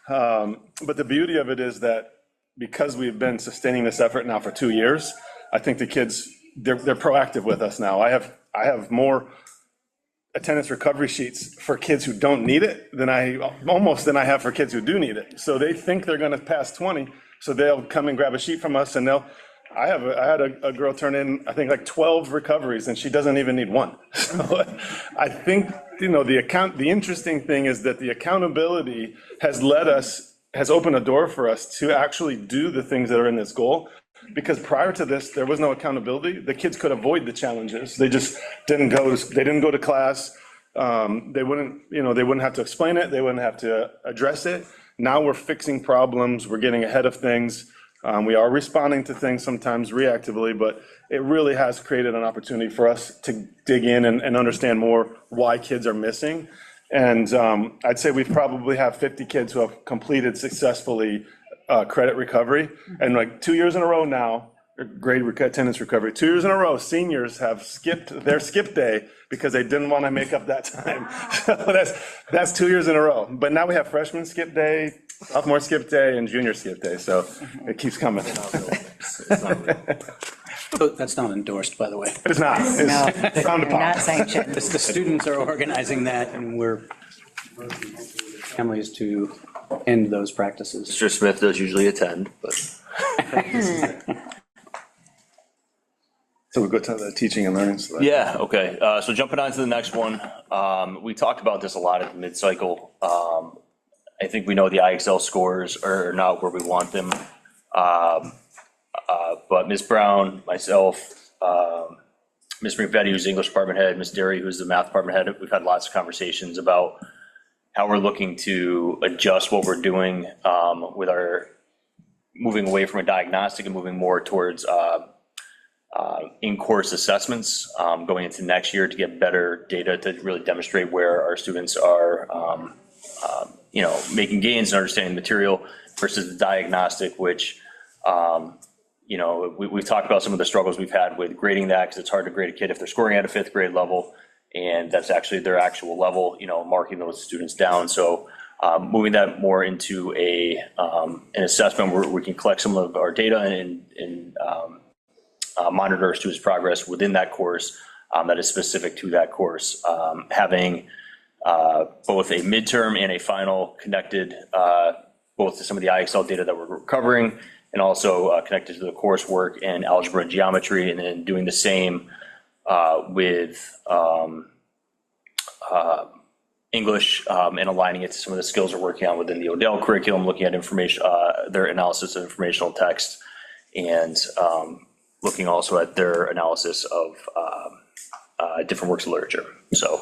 But the beauty of it is that because we've been sustaining this effort now for 2 years, I think the kids, they're proactive with us now. I have more attendance recovery sheets for kids who don't need it than I have for kids who do need it. So they think they're gonna pass 20, so they'll come and grab a sheet from us, and I had a girl turn in, I think, like 12 recoveries, and she doesn't even need one. So I think, the interesting thing is that the accountability has opened a door for us to actually do the things that are in this goal. Because prior to this, there was no accountability. The kids could avoid the challenges. They just didn't go to class. They wouldn't have to explain it. They wouldn't have to address it. Now we're fixing problems. We're getting ahead of things. We are responding to things sometimes reactively, but it really has created an opportunity for us to dig in and understand more why kids are missing. And I'd say we probably have 50 kids who have completed successfully credit recovery. And like 2 years in a row now, grade attendance recovery, 2 years in a row, seniors have skipped their skip day because they didn't want to make up that time. So that's 2 years in a row. But now we have freshman skip day, sophomore skip day, and junior skip day. So it keeps coming. That's not endorsed, by the way. It's not. It's frowned upon. Not sanctioned. The students are organizing that, and we're families to end those practices. Mr. Smith does usually attend, but. So we go to the teaching and learning. So Yeah, okay. So jumping on to the next one, we talked about this a lot at the mid-cycle. I think we know the IXL scores are not where we want them. But Ms. Brown, myself, Ms. McVetti, who's the English department head, Ms. Derry, who's the math department head, we've had lots of conversations about how we're looking to adjust what we're doing with our moving away from a diagnostic and moving more towards in-course assessments going into next year to get better data to really demonstrate where our students are, making gains and understanding the material versus the diagnostic, which, we've talked about some of the struggles we've had with grading that because it's hard to grade a kid if they're scoring at a 5th grade level and that's actually their actual level, marking those students down. So moving that more into an assessment where we can collect some of our data and monitor our students' progress within that course that is specific to that course. Having both a midterm and a final connected both to some of the IXL data that we're recovering and also connected to the coursework in algebra and geometry, and then doing the same with English and aligning it to some of the skills we're working on within the Odell curriculum, looking at information, their analysis of informational text, and looking also at their analysis of different works of literature. So,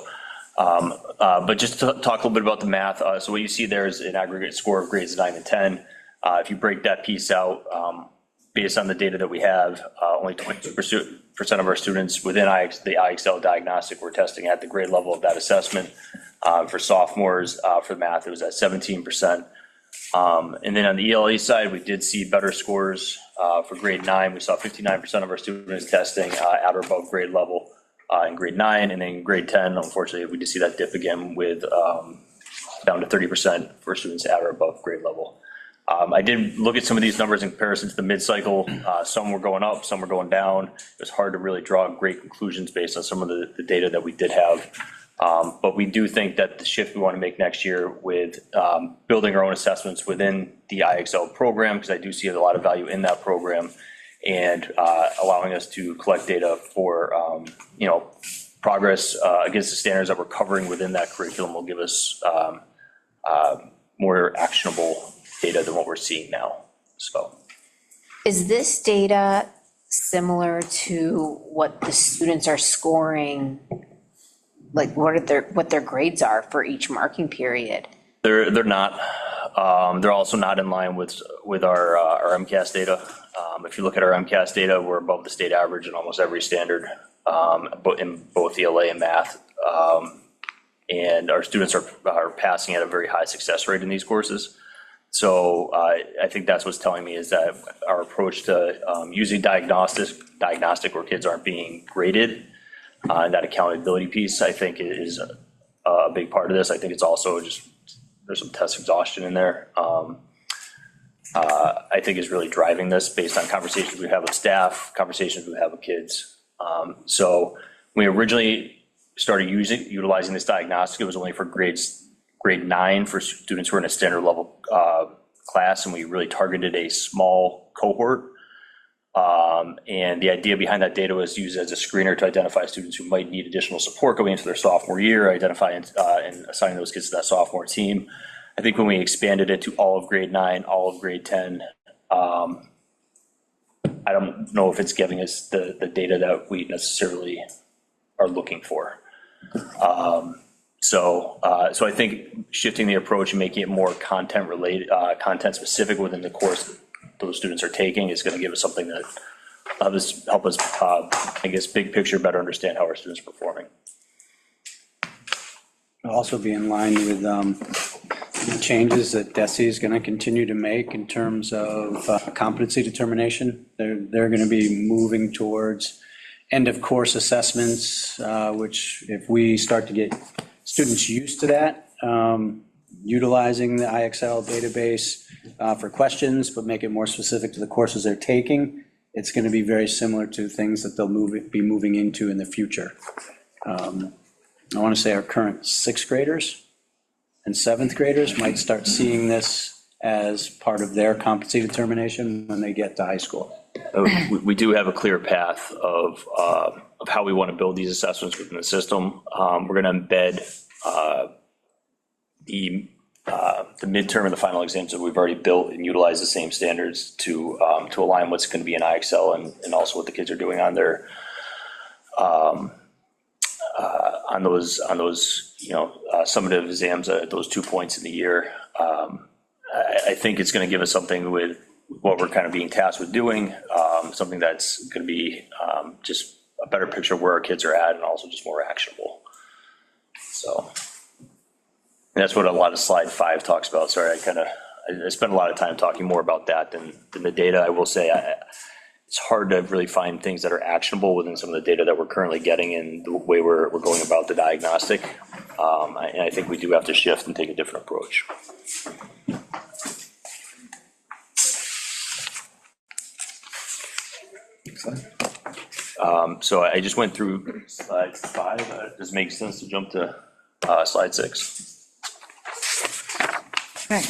but just to talk a little bit about the math, so what you see there is an aggregate score of grades 9 and 10. If you break that piece out, based on the data that we have, only 22% of our students within the IXL diagnostic were testing at the grade level of that assessment. For sophomores, for math, it was at 17%. And then on the ELA side, we did see better scores for grade 9. We saw 59% of our students testing at or above grade level in grade 9, and then grade 10, unfortunately, we did see that dip again with down to 30% for students at or above grade level. I did look at some of these numbers in comparison to the mid-cycle. Some were going up, some were going down. It was hard to really draw great conclusions based on some of the data that we did have. But we do think that the shift we want to make next year with building our own assessments within the IXL program, because I do see a lot of value in that program, and allowing us to collect data for progress against the standards that we're covering within that curriculum will give us more actionable data than what we're seeing now. So, Is this data similar to what the students are scoring? Like what their grades are for each marking period? they're not. They're also not in line with our MCAS data. If you look at our MCAS data, we're above the state average in almost every standard, but in both ELA and math. And our students are passing at a very high success rate in these courses. So I think that's what's telling me is that our approach to using diagnostic where kids aren't being graded, and that accountability piece, I think, is a big part of this. I think it's also just there's some test exhaustion in there. I think is really driving this based on conversations we have with staff, conversations we have with kids. So when we originally started utilizing this diagnostic, it was only for grade 9 for students who are in a standard level class, and we really targeted a small cohort. And the idea behind that data was used as a screener to identify students who might need additional support going into their sophomore year, identify and assigning those kids to that sophomore team. I think when we expanded it to all of grade 9, all of grade 10, I don't know if it's giving us the data that we necessarily are looking for. So I think shifting the approach and making it more content related, content specific within the course those students are taking is going to give us something that help us, I guess, big picture, better understand how our students are performing. It'll also be in line with the changes that DESE is going to continue to make in terms of competency determination. They're going to be moving towards end of course assessments, which if we start to get students used to that, utilizing the IXL database for questions, but make it more specific to the courses they're taking, it's going to be very similar to things that they'll be moving into in the future. I want to say our current 6th graders and 7th graders might start seeing this as part of their competency determination when they get to high school. We do have a clear path of how we want to build these assessments within the system. We're going to embed the midterm and the final exams that we've already built and utilize the same standards to align what's going to be in IXL and also what the kids are doing on their on those summative exams at those 2 points in the year. I think it's going to give us something with what we're kind of being tasked with doing, something that's going to be just a better picture of where our kids are at and also just more actionable. So and that's what a lot of slide 5 talks about. Sorry, I spent a lot of time talking more about that than the data. I will say it's hard to really find things that are actionable within some of the data that we're currently getting and the way we're going about the diagnostic. And I think we do have to shift and take a different approach. So I just went through slide 5. Does it make sense to jump to slide 6? Okay.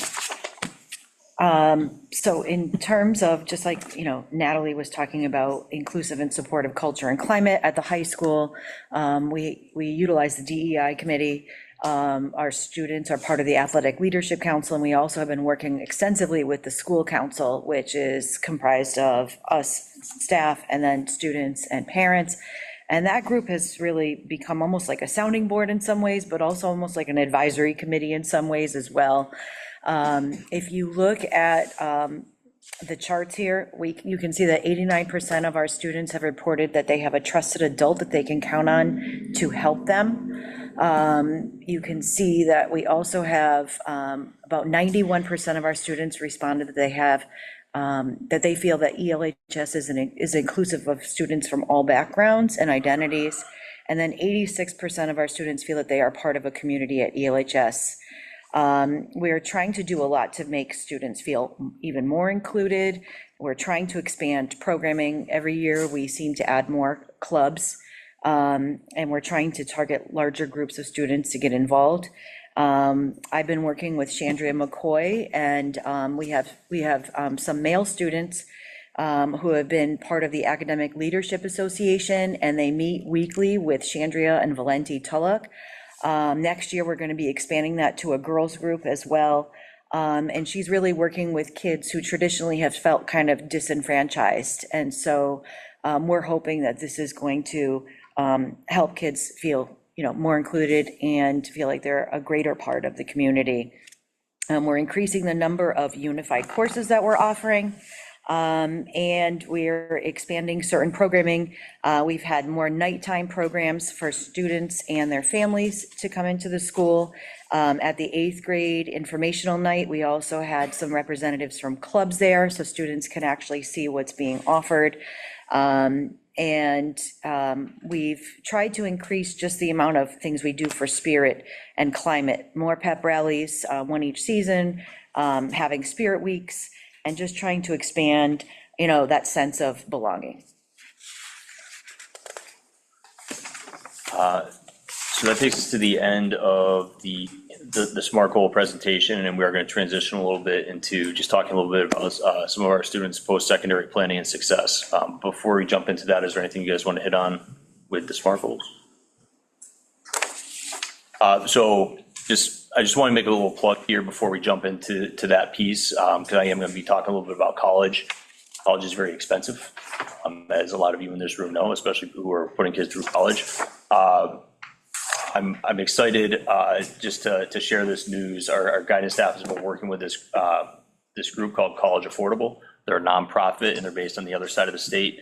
So in terms of, just like, Natalie was talking about inclusive and supportive culture and climate at the high school, we utilize the DEI committee. Our students are part of the Athletic Leadership Council, and we also have been working extensively with the school council, which is comprised of us, staff, and then students and parents. And that group has really become almost like a sounding board in some ways, but also almost like an advisory committee in some ways as well. If you look at the charts here, you can see that 89% of our students have reported that they have a trusted adult that they can count on to help them. You can see that we also have about 91% of our students responded that they have that they feel that ELHS is inclusive of students from all backgrounds and identities. And then 86% of our students feel that they are part of a community at ELHS. We are trying to do a lot to make students feel even more included. We're trying to expand programming. Every year, we seem to add more clubs, and we're trying to target larger groups of students to get involved. I've been working with Chandria McCoy, and we have some male students who have been part of the Academic Leadership Association, and they meet weekly with Chandria and Valenti Tulloch. Next year, we're going to be expanding that to a girls group as well. And she's really working with kids who traditionally have felt kind of disenfranchised. And so we're hoping that this is going to help kids feel, more included and feel like they're a greater part of the community. We're increasing the number of unified courses that we're offering. And we're expanding certain programming. We've had more nighttime programs for students and their families to come into the school. At the 8th grade informational night, we also had some representatives from clubs there, so students can actually see what's being offered. We've tried to increase just the amount of things we do for spirit and climate, more pep rallies, one each season, having spirit weeks, and just trying to expand, that sense of belonging. So that takes us to the end of the SMART goal presentation, and we are going to transition a little bit into just talking a little bit about some of our students' post-secondary planning and success. Before we jump into that, is there anything you guys want to hit on with the SMART goals? I just want to make a little plug here before we jump into that piece, because I am going to be talking a little bit about college. College is very expensive, as a lot of you in this room know, especially who are putting kids through college. I'm excited just to share this news. Our guidance staff has been working with this group called College Affordable. They're a nonprofit and they're based on the other side of the state.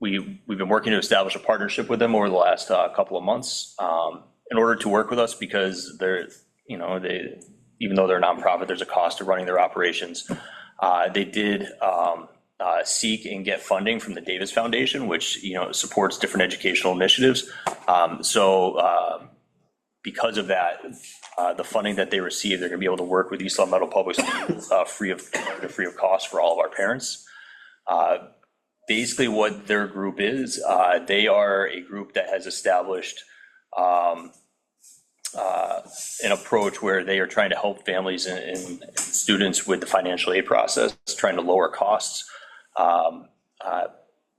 We've been working to establish a partnership with them over the last couple of months in order to work with us, because even though they're a nonprofit, there's a cost to running their operations. They did seek and get funding from the Davis Foundation, which supports different educational initiatives. Because of that, the funding that they receive, they're going to be able to work with East Long Meadow Public Schools free of cost for all of our parents. basically what their group is, they are a group that has established an approach where they are trying to help families and students with the financial aid process, trying to lower costs.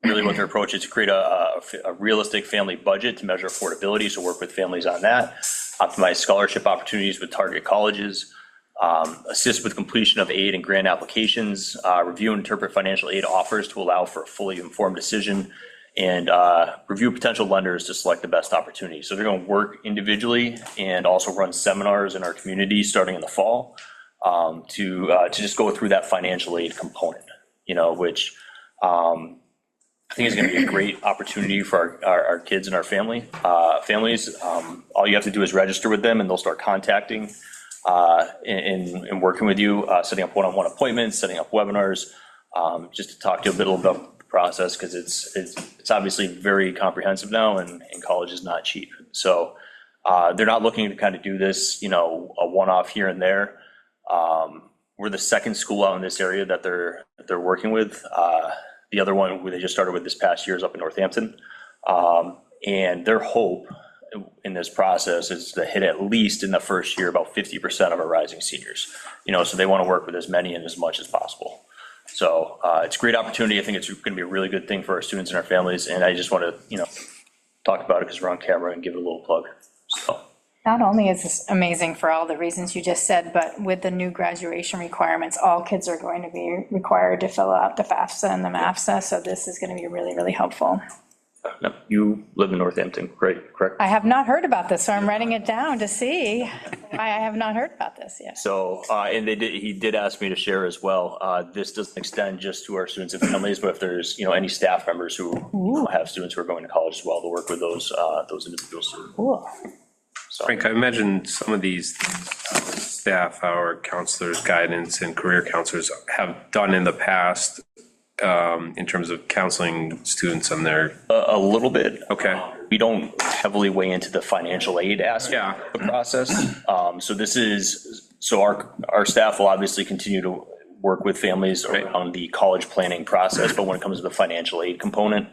Really what their approach is to create a realistic family budget to measure affordability, so work with families on that, optimize scholarship opportunities with target colleges, assist with completion of aid and grant applications, review and interpret financial aid offers to allow for a fully informed decision, and review potential lenders to select the best opportunity. So they're going to work individually and also run seminars in our community starting in the fall to just go through that financial aid component, which I think is going to be a great opportunity for our kids and our families. All you have to do is register with them, and they'll start contacting and working with you, setting up one-on-one appointments, setting up webinars, just to talk to you a little about the process, because it's obviously very comprehensive now, and college is not cheap. So they're not looking to kind of do this, a one-off here and there. We're the second school out in this area that they're working with. The other one who they just started with this past year is up in Northampton. And their hope in this process is to hit at least in the first year about 50% of our rising seniors. So they want to work with as many and as much as possible. So it's a great opportunity. I think it's going to be a really good thing for our students and our families. And I just want to, talk about it because we're on camera and give it a little plug. So. Not only is this amazing for all the reasons you just said, but with the new graduation requirements, all kids are going to be required to fill out the FAFSA and the MAFSA, so this is going to be really, really helpful. No, you live in Northampton, great, correct? I have not heard about this, so I'm writing it down to see why I have not heard about this yet. So, and he did ask me to share as well. This doesn't extend just to our students and families, but if there's, any staff members who have students who are going to college as well, to work with those individuals. Cool. Frank, I imagine some of these staff, our counselors, guidance, and career counselors have done in the past in terms of counseling students on their. A little bit. Okay. We don't heavily weigh into the financial aid aspect of the process. So our staff will obviously continue to work with families on the college planning process, but when it comes to the financial aid component,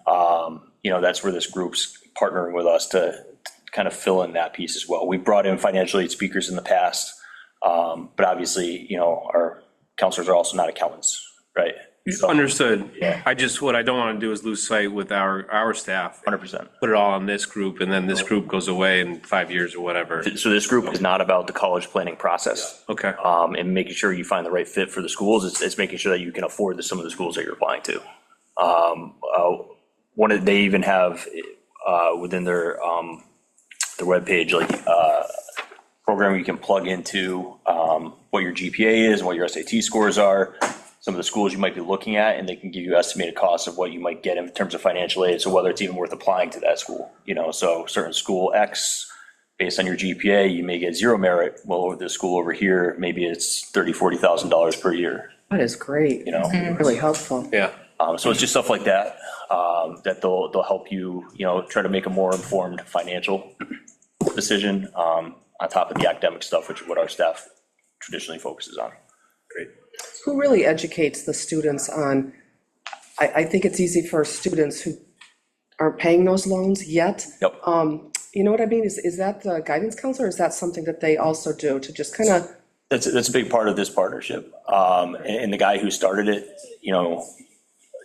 that's where this group's partnering with us to kind of fill in that piece as well. We've brought in financial aid speakers in the past, but obviously, our counselors are also not accountants, right? So, understood. Yeah. What I don't want to do is lose sight with our staff. 100%. Put it all on this group, and then this group goes away in 5 years or whatever. So this group is not about the college planning process. Okay. And making sure you find the right fit for the schools. It's making sure that you can afford some of the schools that you're applying to. They even have within their webpage, program you can plug into what your GPA is and what your SAT scores are, some of the schools you might be looking at, and they can give you estimated costs of what you might get in terms of financial aid. So whether it's even worth applying to that school, so certain school X, based on your GPA, you may get zero merit. Well, over this school over here, maybe it's $30,000, $40,000 per year. That is great. Really helpful. Yeah. So it's just stuff like that that they'll help you, try to make a more informed financial decision on top of the academic stuff, which is what our staff traditionally focuses on. Great. Who really educates the students on, I think it's easy for students who aren't paying those loans yet. Yep. You know what I mean? Is that the guidance counselor, or is that something that they also do to just kind of? That's a big part of this partnership. And the guy who started it,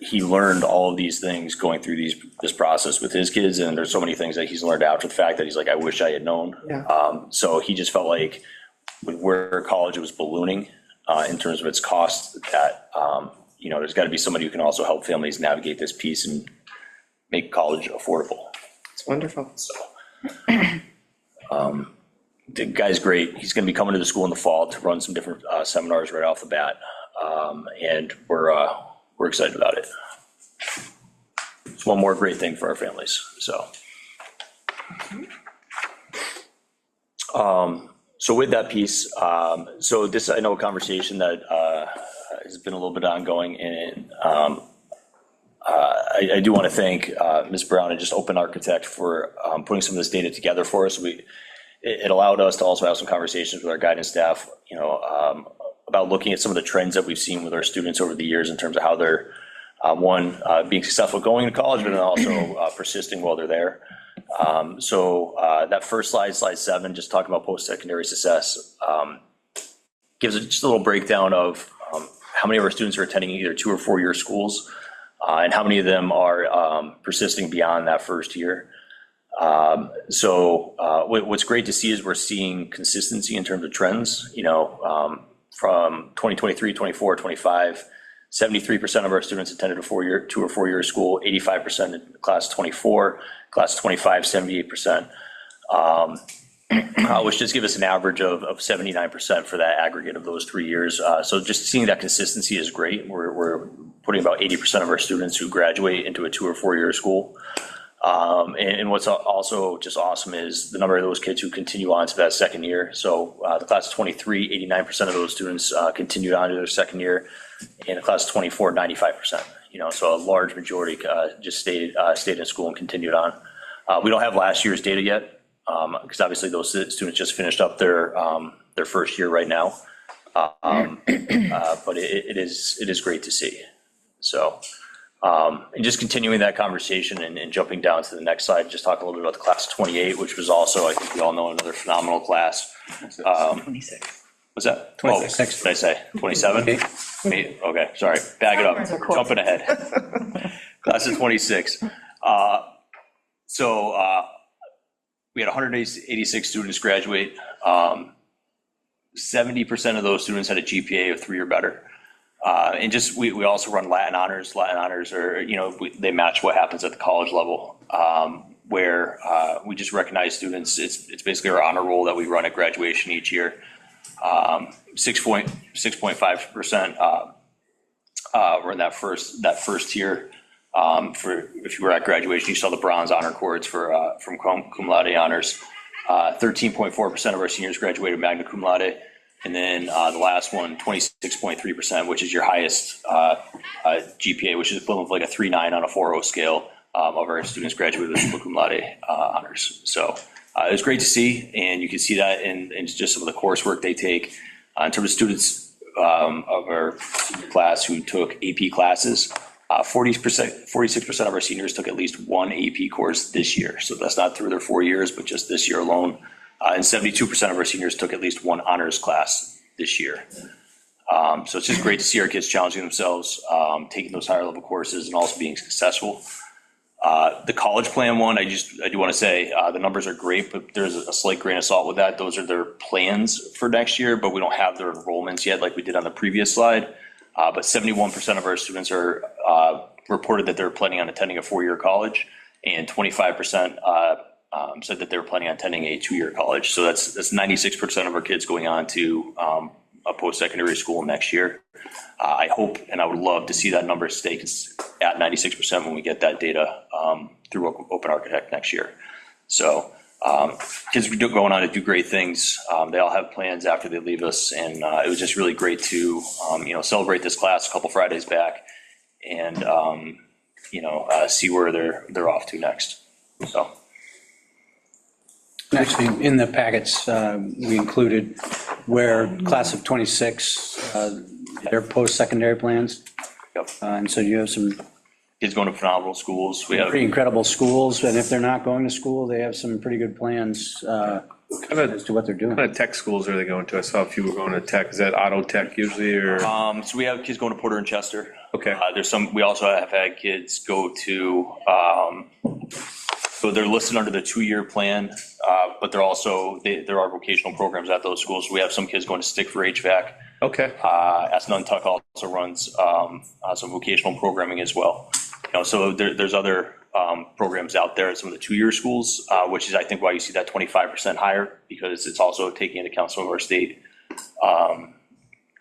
he learned all of these things going through this process with his kids, and there's so many things that he's learned after the fact that he's like, I wish I had known. Yeah. So he just felt like with where college was ballooning in terms of its cost, that there's got to be somebody who can also help families navigate this piece and make college affordable. It's wonderful. So the guy's great. He's going to be coming to the school in the fall to run some different seminars right off the bat, and we're excited about it. It's one more great thing for our families. So with that piece, so this, I know, a conversation that has been a little bit ongoing, and I do want to thank Ms. Brown and just Open Architect for putting some of this data together for us. It allowed us to also have some conversations with our guidance staff, about looking at some of the trends that we've seen with our students over the years in terms of how they're One, being successful going to college, but then also persisting while they're there. So that first slide, slide 7, just talking about post-secondary success, gives just a little breakdown of how many of our students are attending either 2 or 4 year schools, and how many of them are persisting beyond that first year. What's great to see is we're seeing consistency in terms of trends, from 2023, 24, 25, 73% of our students attended a 2 or 4 year school, 85% in class 24, class 25, 78%, which just gives us an average of 79% for that aggregate of those 3 years. So just seeing that consistency is great. We're putting about 80% of our students who graduate into a 2 or 4 year school. And what's also just awesome is the number of those kids who continue on to that second year. So the class of 23, 89% of those students continued on to their second year, and the class of 24, 95%. So a large majority just stayed in school and continued on. We don't have last year's data yet, because obviously those students just finished up their first year right now. But it is great to see. So. And just continuing that conversation and jumping down to the next slide, just talk a little bit about the class of 28, which was also, I think we all know, another phenomenal class. 26. What's that? 26. Oh, what did I say? 27? 8? Okay, sorry. Back it up. Jumping ahead. Class of 26. We had 186 students graduate. 70% of those students had a GPA of 3 or better. And just, we also run Latin honors. Latin honors are, they match what happens at the college level, where we just recognize students. It's basically our honor roll that we run at graduation each year. 6.5% were in that first tier. If you were at graduation, you saw the bronze honor cords from cum laude honors. 13.4% of our seniors graduated magna cum laude. And then the last one, 26.3%, which is your highest GPA, which is equivalent of like a 3.9 on a 4.0 scale of our students graduated with summa cum laude honors. So it was great to see, and you can see that in just some of the coursework they take. In terms of students of our senior class who took AP classes, 46% of our seniors took at least one AP course this year. So that's not through their 4 years, but just this year alone. And 72% of our seniors took at least one honors class this year. So it's just great to see our kids challenging themselves, taking those higher level courses and also being successful. The college plan one, I do want to say the numbers are great, but there's a slight grain of salt with that. Those are their plans for next year, but we don't have their enrollments yet like we did on the previous slide. But 71% of our students are reported that they're planning on attending a 4-year college, and 25% said that they were planning on attending a 2-year college. So that's 96% of our kids going on to a post-secondary school next year. I hope, and I would love to see that number stay at 96% when we get that data through Open Architect next year. So kids are going on to do great things. They all have plans after they leave us, and it was just really great to celebrate this class a couple Fridays back, and see where they're off to next. So. Actually, in the packets, we included where class of 26, their post-secondary plans. Yep. And so you have some kids going to phenomenal schools. We have pretty incredible schools, and if they're not going to school, they have some pretty good plans as to what they're doing. What kind of tech schools are they going to? I saw a few were going to tech. Is that auto tech usually, or? So we have kids going to Porter and Chester. Okay. We also have had kids go to, so they're listed under the 2-year plan, but there are vocational programs at those schools. We have some kids going to Stick for HVAC. Okay. Asnuntuck also runs some vocational programming as well. So there's other programs out there at some of the 2-year schools, which is I think why you see that 25% higher, because it's also taking into account some of our state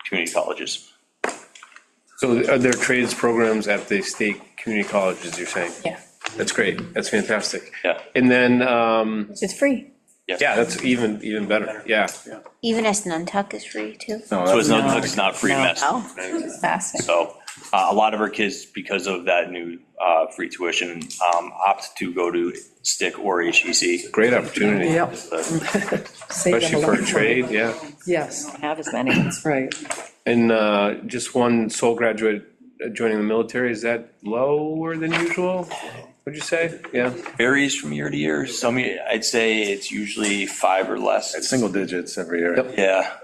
community colleges. So are there trades programs at the state community colleges, you're saying? Yeah. That's great. That's fantastic. Yeah. And then, It's free. yeah, that's even better. Yeah. Even Asnuntuck is free too. So it's not free to mess. Oh. Fascinating. So a lot of our kids, because of that new free tuition, opt to go to Stick or HEC. Great opportunity. Yep. Especially for a trade, yeah. Yes, Have as many. that's right. And just one sole graduate joining the military, is that lower than usual, would you say? Yeah, Varies from year to year. Some, I'd say it's usually 5 or less. It's single digits every year. Yep. Yeah.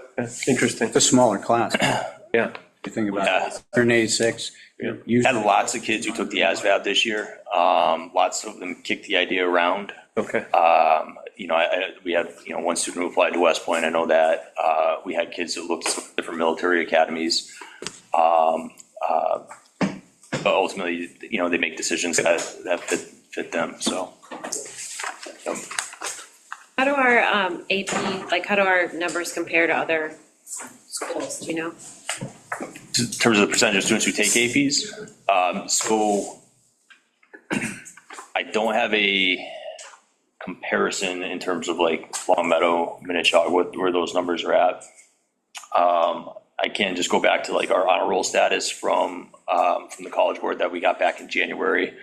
Interesting. It's a smaller class. Yeah. You think about Yeah. it, 186. Had lots of kids who took the ASVAB this year. Lots of them kicked the idea around. Okay. We had, one student who applied to West Point, I know that. We had kids that looked at different military academies. But ultimately, they make decisions that fit them, so. How do our AP, how do our numbers compare to other schools, do you know? In terms of the percentage of students who take APs, so I don't have a comparison in terms of Long Meadow, Minnetonka, where those numbers are at. I can just go back to our honor roll status from the College Board that we got back in January,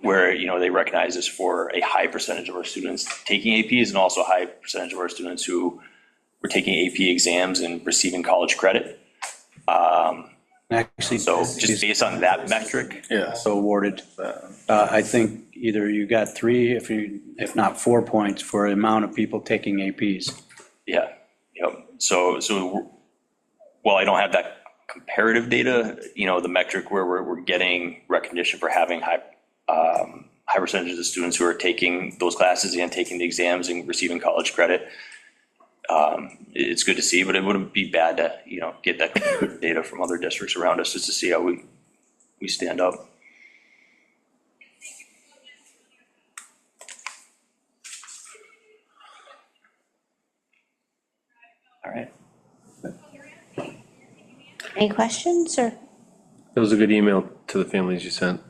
where they recognize us for a high percentage of our students taking APs and also a high percentage of our students who were taking AP exams and receiving college credit. Actually, so just based on that metric, so awarded. I think either you got 3, if not 4 points for the amount of people taking APs. Yeah. Yep. So while I don't have that comparative data, the metric where we're getting recognition for having high percentages of students who are taking those classes and taking the exams and receiving college credit, it's good to see, but it wouldn't be bad to, get that data from other districts around us just to see how we stand up. All right. Any questions or? It was a good email to the families you sent.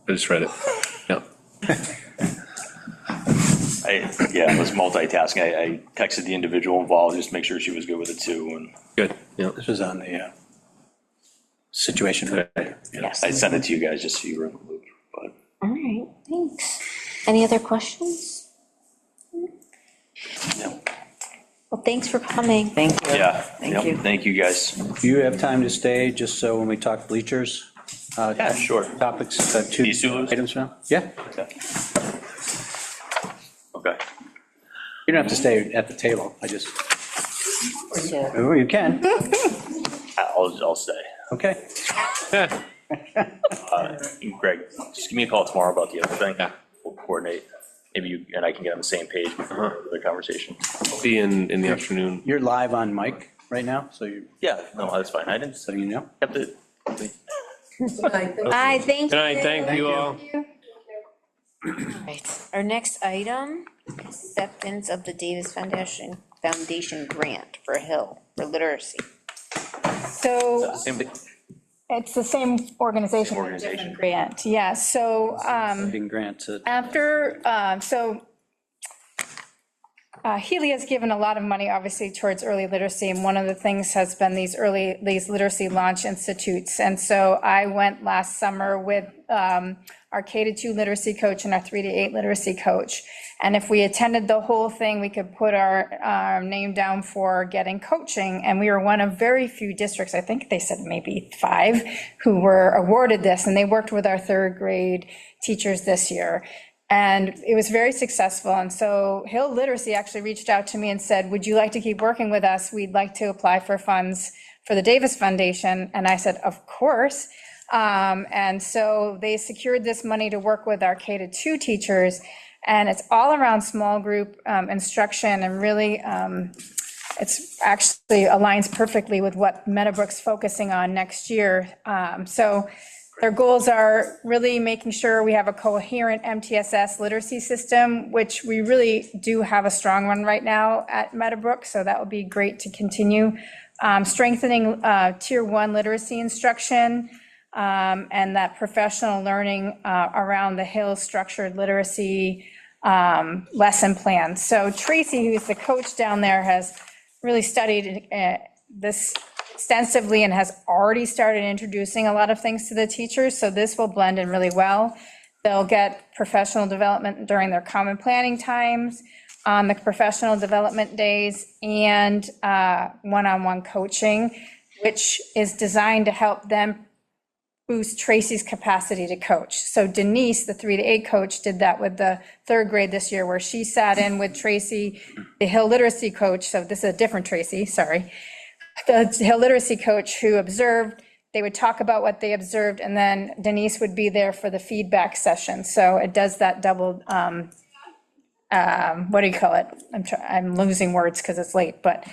I just read it. Yeah. I was multitasking. I texted the individual involved just to make sure she was good with it too. And good. Yeah. This was on the situation. Yes. I sent it to you guys just so you were in the loop. But All right, thanks. Any other questions? No. Well, thanks for coming. Thank you. Yeah. Thank you. Thank you, guys. Do you have time to stay, just so when we talk bleachers? Yeah, sure. Topics, These two items now? Yeah. Okay. You don't have to stay at the table, I just, oh, you can. I'll stay. Okay. Greg, just give me a call tomorrow about the other thing. Yeah. We'll coordinate. Maybe you and I can get on the same page before the conversation. I'll be in the afternoon. You're live on mic right now, so you. Yeah, no, that's fine. I didn't. So you know. Kept it. Bye, thank you. Good night, thank you all. Right, our next item, acceptance of the Davis Foundation grant for Hill for literacy. So Same thing. it's the same organization. Same organization. Grant, yeah, so Being granted. after, Healy has given a lot of money, obviously, towards early literacy, and one of the things has been these literacy launch institutes. And so I went last summer with our K-2 literacy coach and our 3-8 literacy coach. And if we attended the whole thing, we could put our name down for getting coaching. And we were one of very few districts, I think they said maybe 5, who were awarded this. And they worked with our 3rd grade teachers this year. And it was very successful. And so Hill Literacy actually reached out to me and said, would you like to keep working with us? We'd like to apply for funds for the Davis Foundation. And I said, of course. And so they secured this money to work with our K-2 teachers. And it's all around small group instruction, and really it's actually aligns perfectly with what Meadowbrook's focusing on next year. So their goals are really making sure we have a coherent MTSS literacy system, which we really do have a strong one right now at Meadowbrook, so that would be great to continue. Strengthening Tier 1 literacy instruction, and that professional learning around the Hill structured literacy lesson plan. So Tracy, who's the coach down there, has really studied this extensively and has already started introducing a lot of things to the teachers, so this will blend in really well. They'll get professional development during their common planning times, on the professional development days, and one-on-one coaching, which is designed to help them boost Tracy's capacity to coach. So Denise, the 3 to 8 coach, did that with the 3rd grade this year, where she sat in with Tracy, the Hill literacy coach, so this is a different Tracy, sorry, the Hill literacy coach who observed. They would talk about what they observed, and then Denise would be there for the feedback session. So it does that double, what do you call it? I'm losing words because it's late, but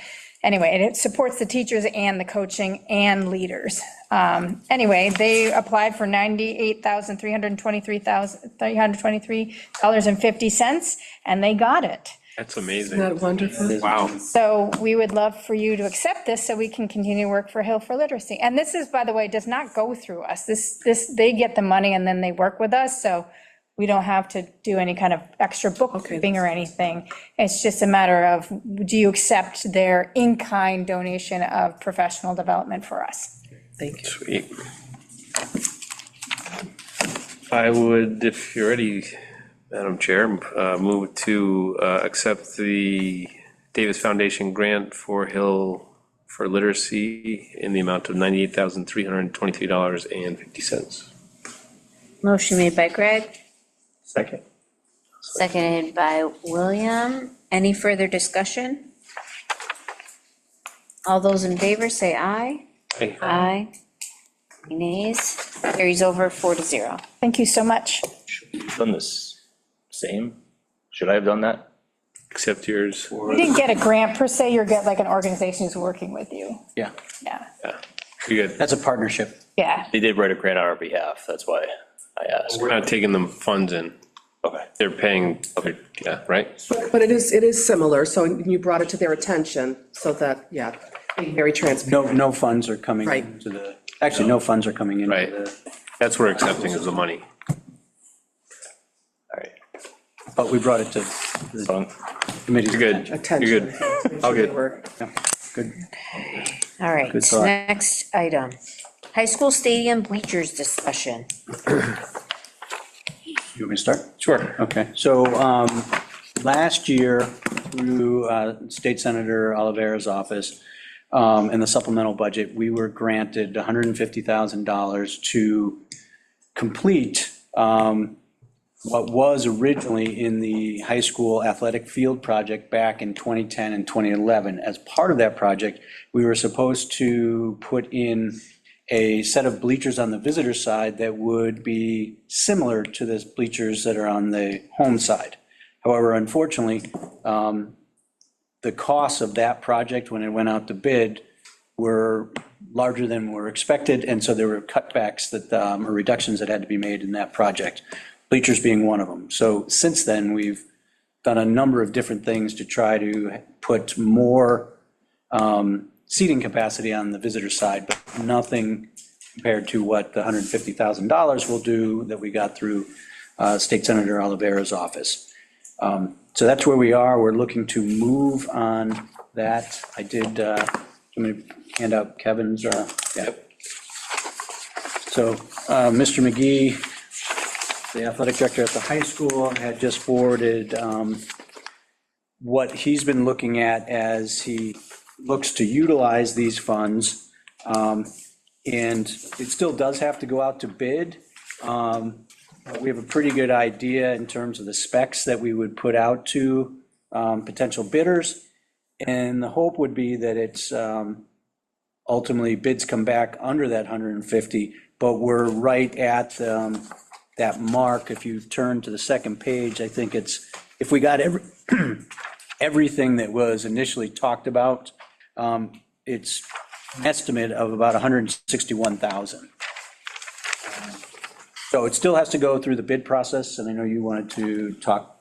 anyway, it supports the teachers and the coaching and leaders. Anyway, they applied for $98,323.50, and they got it. That's amazing. Isn't that wonderful? Wow. So we would love for you to accept this so we can continue to work for Hill for Literacy. And this is, by the way, does not go through us. They get the money and then they work with us, so we don't have to do any kind of extra bookkeeping or anything. It's just a matter of, do you accept their in-kind donation of professional development for us? Thank you. Sweet. I would, if you're ready, Madam Chair, move to accept the Davis Foundation grant for Hill for Literacy in the amount of $98,323.50. Motion made by Greg, Second. seconded by William. Any further discussion? All those in favor say aye. Aye. Aye. Any nays? Carries over 4-0. Thank you so much. Done this same? Should I have done that? Accept yours. You didn't get a grant per se, you get like an organization who's working with you. Yeah, Yeah, You're good. that's a partnership. yeah. They did write a grant on our behalf, that's why I asked. We're not taking the funds in. Okay. They're paying, yeah, right? But it is similar, so you brought it to their attention, so that, yeah, being very transparent. No funds are coming Right. into the, actually, no funds are coming into Right. the, That's what we're accepting is the money. All right. but we brought it to the committee's You're good. attention. You're good. All good. Yeah, good. All right, Good thought. next item. High school stadium bleachers discussion. You want me to start? Sure. Okay, so last year, through State Senator Oliveira's office, in the supplemental budget, we were granted $150,000 to complete what was originally in the high school athletic field project back in 2010 and 2011. As part of that project, we were supposed to put in a set of bleachers on the visitor side that would be similar to the bleachers that are on the home side. However, unfortunately, the costs of that project when it went out to bid were larger than were expected, and so there were cutbacks that, or reductions that had to be made in that project, bleachers being one of them. So since then, we've done a number of different things to try to put more seating capacity on the visitor side, but nothing compared to what the $150,000 will do that we got through State Senator Oliveira's office. So that's where we are. We're looking to move on that. I did, I'm going to hand out Kevin's, yeah. So Mr. McGee, the athletic director at the high school, had just forwarded what he's been looking at as he looks to utilize these funds. And it still does have to go out to bid. We have a pretty good idea in terms of the specs that we would put out to potential bidders. And the hope would be that it's ultimately bids come back under that 150, but we're right at that mark. If you turn to the second page, I think it's, if we got everything that was initially talked about, it's an estimate of about 161,000. So it still has to go through the bid process, and I know you wanted to talk.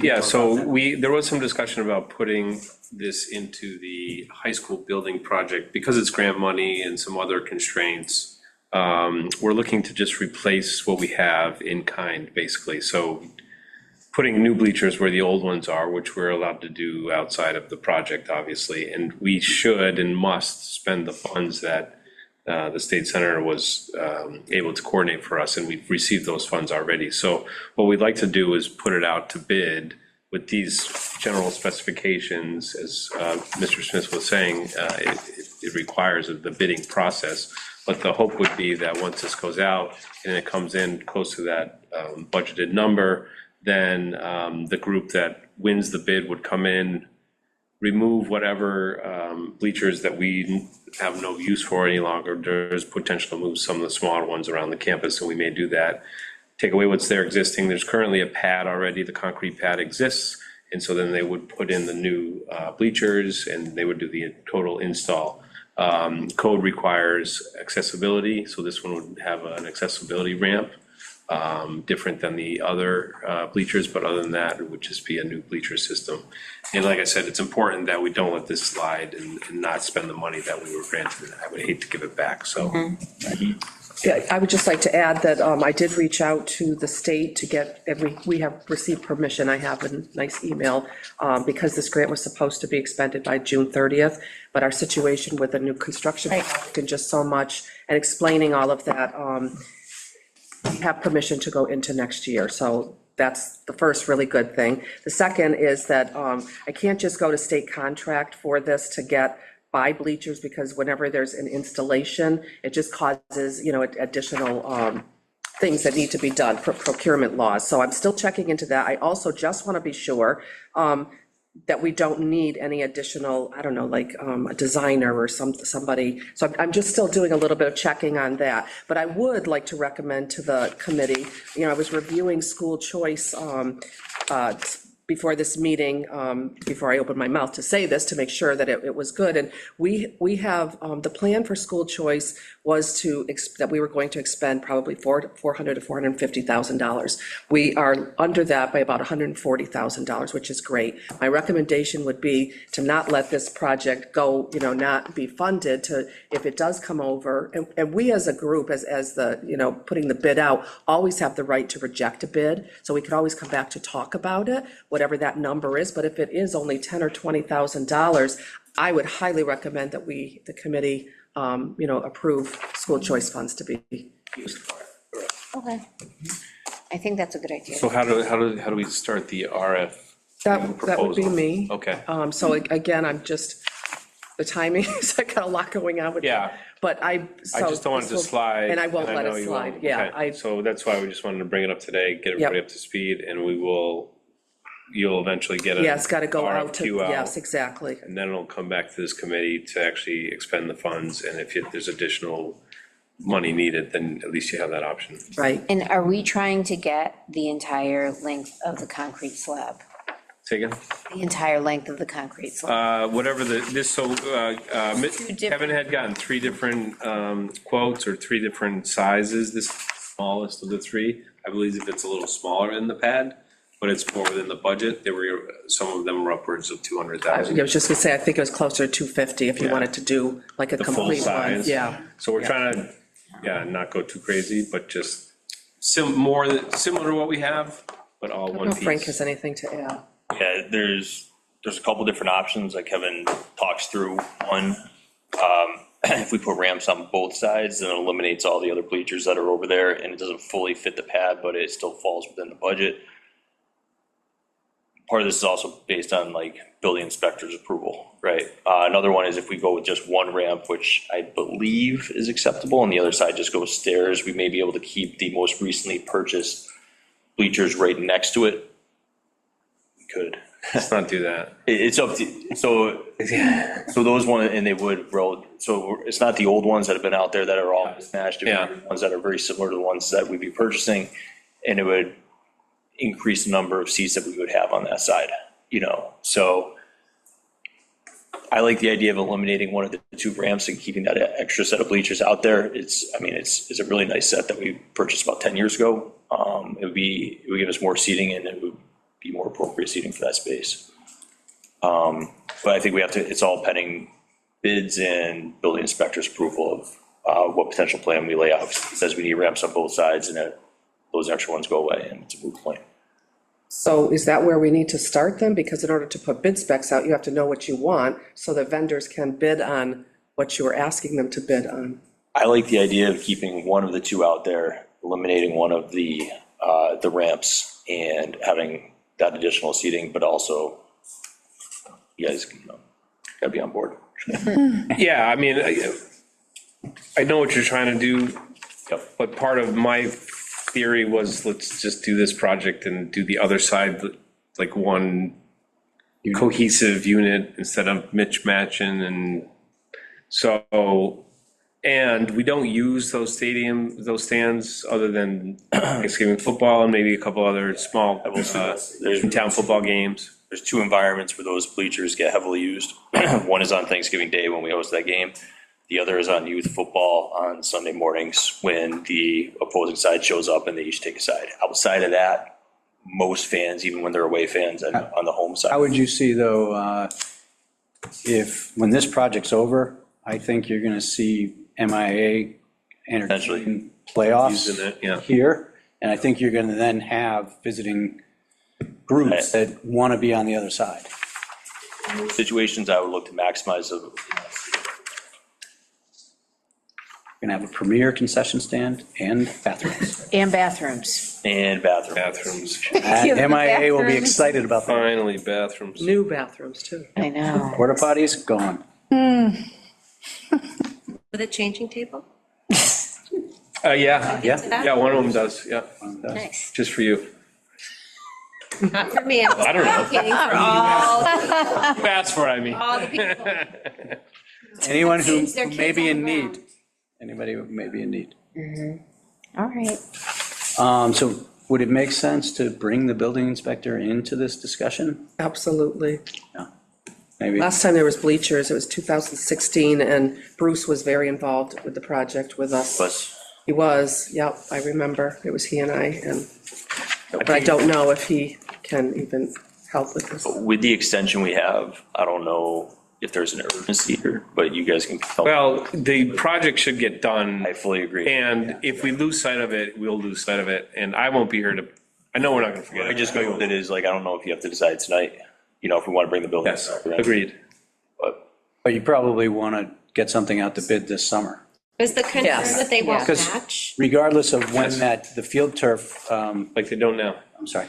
Yeah, so there was some discussion about putting this into the high school building project because it's grant money and some other constraints. We're looking to just replace what we have in kind, basically. So putting new bleachers where the old ones are, which we're allowed to do outside of the project, obviously. And we should and must spend the funds that the state senator was able to coordinate for us, and we've received those funds already. So what we'd like to do is put it out to bid with these general specifications. As Mr. Smith was saying, it requires the bidding process, But the hope would be that once this goes out and it comes in close to that budgeted number, then the group that wins the bid would come in, remove whatever bleachers that we have no use for any longer. There's potential to move some of the smaller ones around the campus, and we may do that. Take away what's there existing. There's currently a pad already, the concrete pad exists, and so then they would put in the new bleachers and they would do the total install. Code requires accessibility, so this one would have an accessibility ramp, different than the other bleachers, but other than that, it would just be a new bleacher system. And like I said, it's important that we don't let this slide and not spend the money that we were granted. I would hate to give it back, so. Yeah, I would just like to add that I did reach out to the state to get we have received permission. I have a nice email because this grant was supposed to be expended by June 30th, but our situation with the new construction project and just so much, and explaining all of that, we have permission to go into next year. So that's the first really good thing. The second is that I can't just go to state contract for this to buy bleachers, because whenever there's an installation, it just causes, additional things that need to be done for procurement laws. So I'm still checking into that. I also just want to be sure that we don't need any additional, I don't know, like a designer or somebody. So I'm just still doing a little bit of checking on that. But I would like to recommend to the committee, I was reviewing school choice before this meeting, before I opened my mouth to say this, to make sure that it was good. And we have, the plan for school choice was that we were going to expend probably $400,000 to $450,000. We are under that by about $140,000, which is great. My recommendation would be to not let this project go, not be funded, to, if it does come over, and we as a group, as the, putting the bid out, always have the right to reject a bid. So we could always come back to talk about it, whatever that number is. But if it is only $10,000 or $20,000, I would highly recommend that the committee, approve school choice funds to be used for it. Okay. I think that's a good idea. So how do we start the RF proposal? That would be me. Okay. So again, I'm just, the timing, so I got a lot going on with that. But I just don't want it to slide. And I won't let know it you slide, won't. yeah. Okay. So that's why we just wanted to bring it up today, get everybody up to speed, and you'll eventually get Yeah, it's got to go out to, RFQ out. yes, exactly. And then it'll come back to this committee to actually expend the funds, and if there's additional money needed, then at least you have that option. Right. And are we trying to get the entire length of the concrete slab? Say again? The entire length of the concrete slab? Whatever Kevin had gotten 3 different quotes or 3 different sizes. This is the smallest of the 3. I believe if it's a little smaller in the pad, but it's more within the budget. Some of them were upwards of 200,000. I was just gonna say, I think it was closer to 250 if you wanted to do like a The full complete one, size. yeah. So we're trying to, not go too crazy, but just similar to what we have, but all I don't one know if Frank piece. has anything to add. Yeah, there's a couple different options that Kevin talks through. One, if we put ramps on both sides, then it eliminates all the other bleachers that are over there, and it doesn't fully fit the pad, but it still falls within the budget. Part of this is also based on building inspector's approval, right? Another one is if we go with just one ramp, which I believe is acceptable, and the other side just goes stairs, we may be able to keep the most recently purchased bleachers right next to it. We could. Let's not do that. It's up to, so those ones, and they would roll, so it's not the old ones that have been out there that are all smashed. Ones that are very similar to the ones that we'd be purchasing, and it would increase the number of seats that we would have on that side, so I like the idea of eliminating one of the 2 ramps and keeping that extra set of bleachers out there. It's a really nice set that we purchased about 10 years ago. It would give us more seating, and it would be more appropriate seating for that space. But I think it's all pending bids and building inspector's approval of what potential plan we lay out. It says we need ramps on both sides, and those extra ones go away, and it's a moot point. So is that where we need to start then? Because in order to put bid specs out, you have to know what you want, so that vendors can bid on what you are asking them to bid on. I like the idea of keeping one of the 2 out there, eliminating one of the ramps, and having that additional seating, but also you guys gotta be on board. Yeah, I I know what you're trying to do, but part of my theory was, let's just do this project and do the other side, like one cohesive unit instead of matching. And so, and we don't use those stands other than Thanksgiving football and maybe a couple other small in-town football games. There's two environments where those bleachers get heavily used. One is on Thanksgiving Day when we host that game. The other is on youth football on Sunday mornings when the opposing side shows up and they each take a side. Outside of that, most fans, even when they're away fans, and on the home side. How would you see, though, when this project's over, I think you're going to see MIA entertain playoffs here, and I think you're going to then have visiting groups that want to be on the other side. Situations I would look to maximize the. Going to have a premier concession stand and bathrooms. And bathrooms. And bathrooms. And MIA will be excited about that. Finally, bathrooms. New bathrooms, too. I know. Porta potties, gone. With a changing table? Yeah, one of them does, yeah. Nice. Just for you. Not for me. I don't know. Advocating for all. You asked for it, I mean. All the people. Anyone who Their kids may be on in the need. Anybody who may be in need. All right. So would it make sense to bring the building inspector into this discussion? Absolutely. Maybe. Last time there was bleachers, it was 2016, and Bruce was very involved with the project with us. He was, yep, I remember. It was he and I, but I don't know if he can even help with this. With the extension we have, I don't know if there's an urgency here, but you guys can help. Well, the project should get done. I fully agree. And if we lose sight of it, we'll lose sight of it, and I won't be here to, I know we're not gonna forget I it. just go with it is like, I don't know if you have to decide tonight, if we want to bring the building. Yes, agreed. But you probably want to get something out to bid this summer. Is the concern that they won't Because match? regardless of when the field turf. Like they don't now. I'm sorry.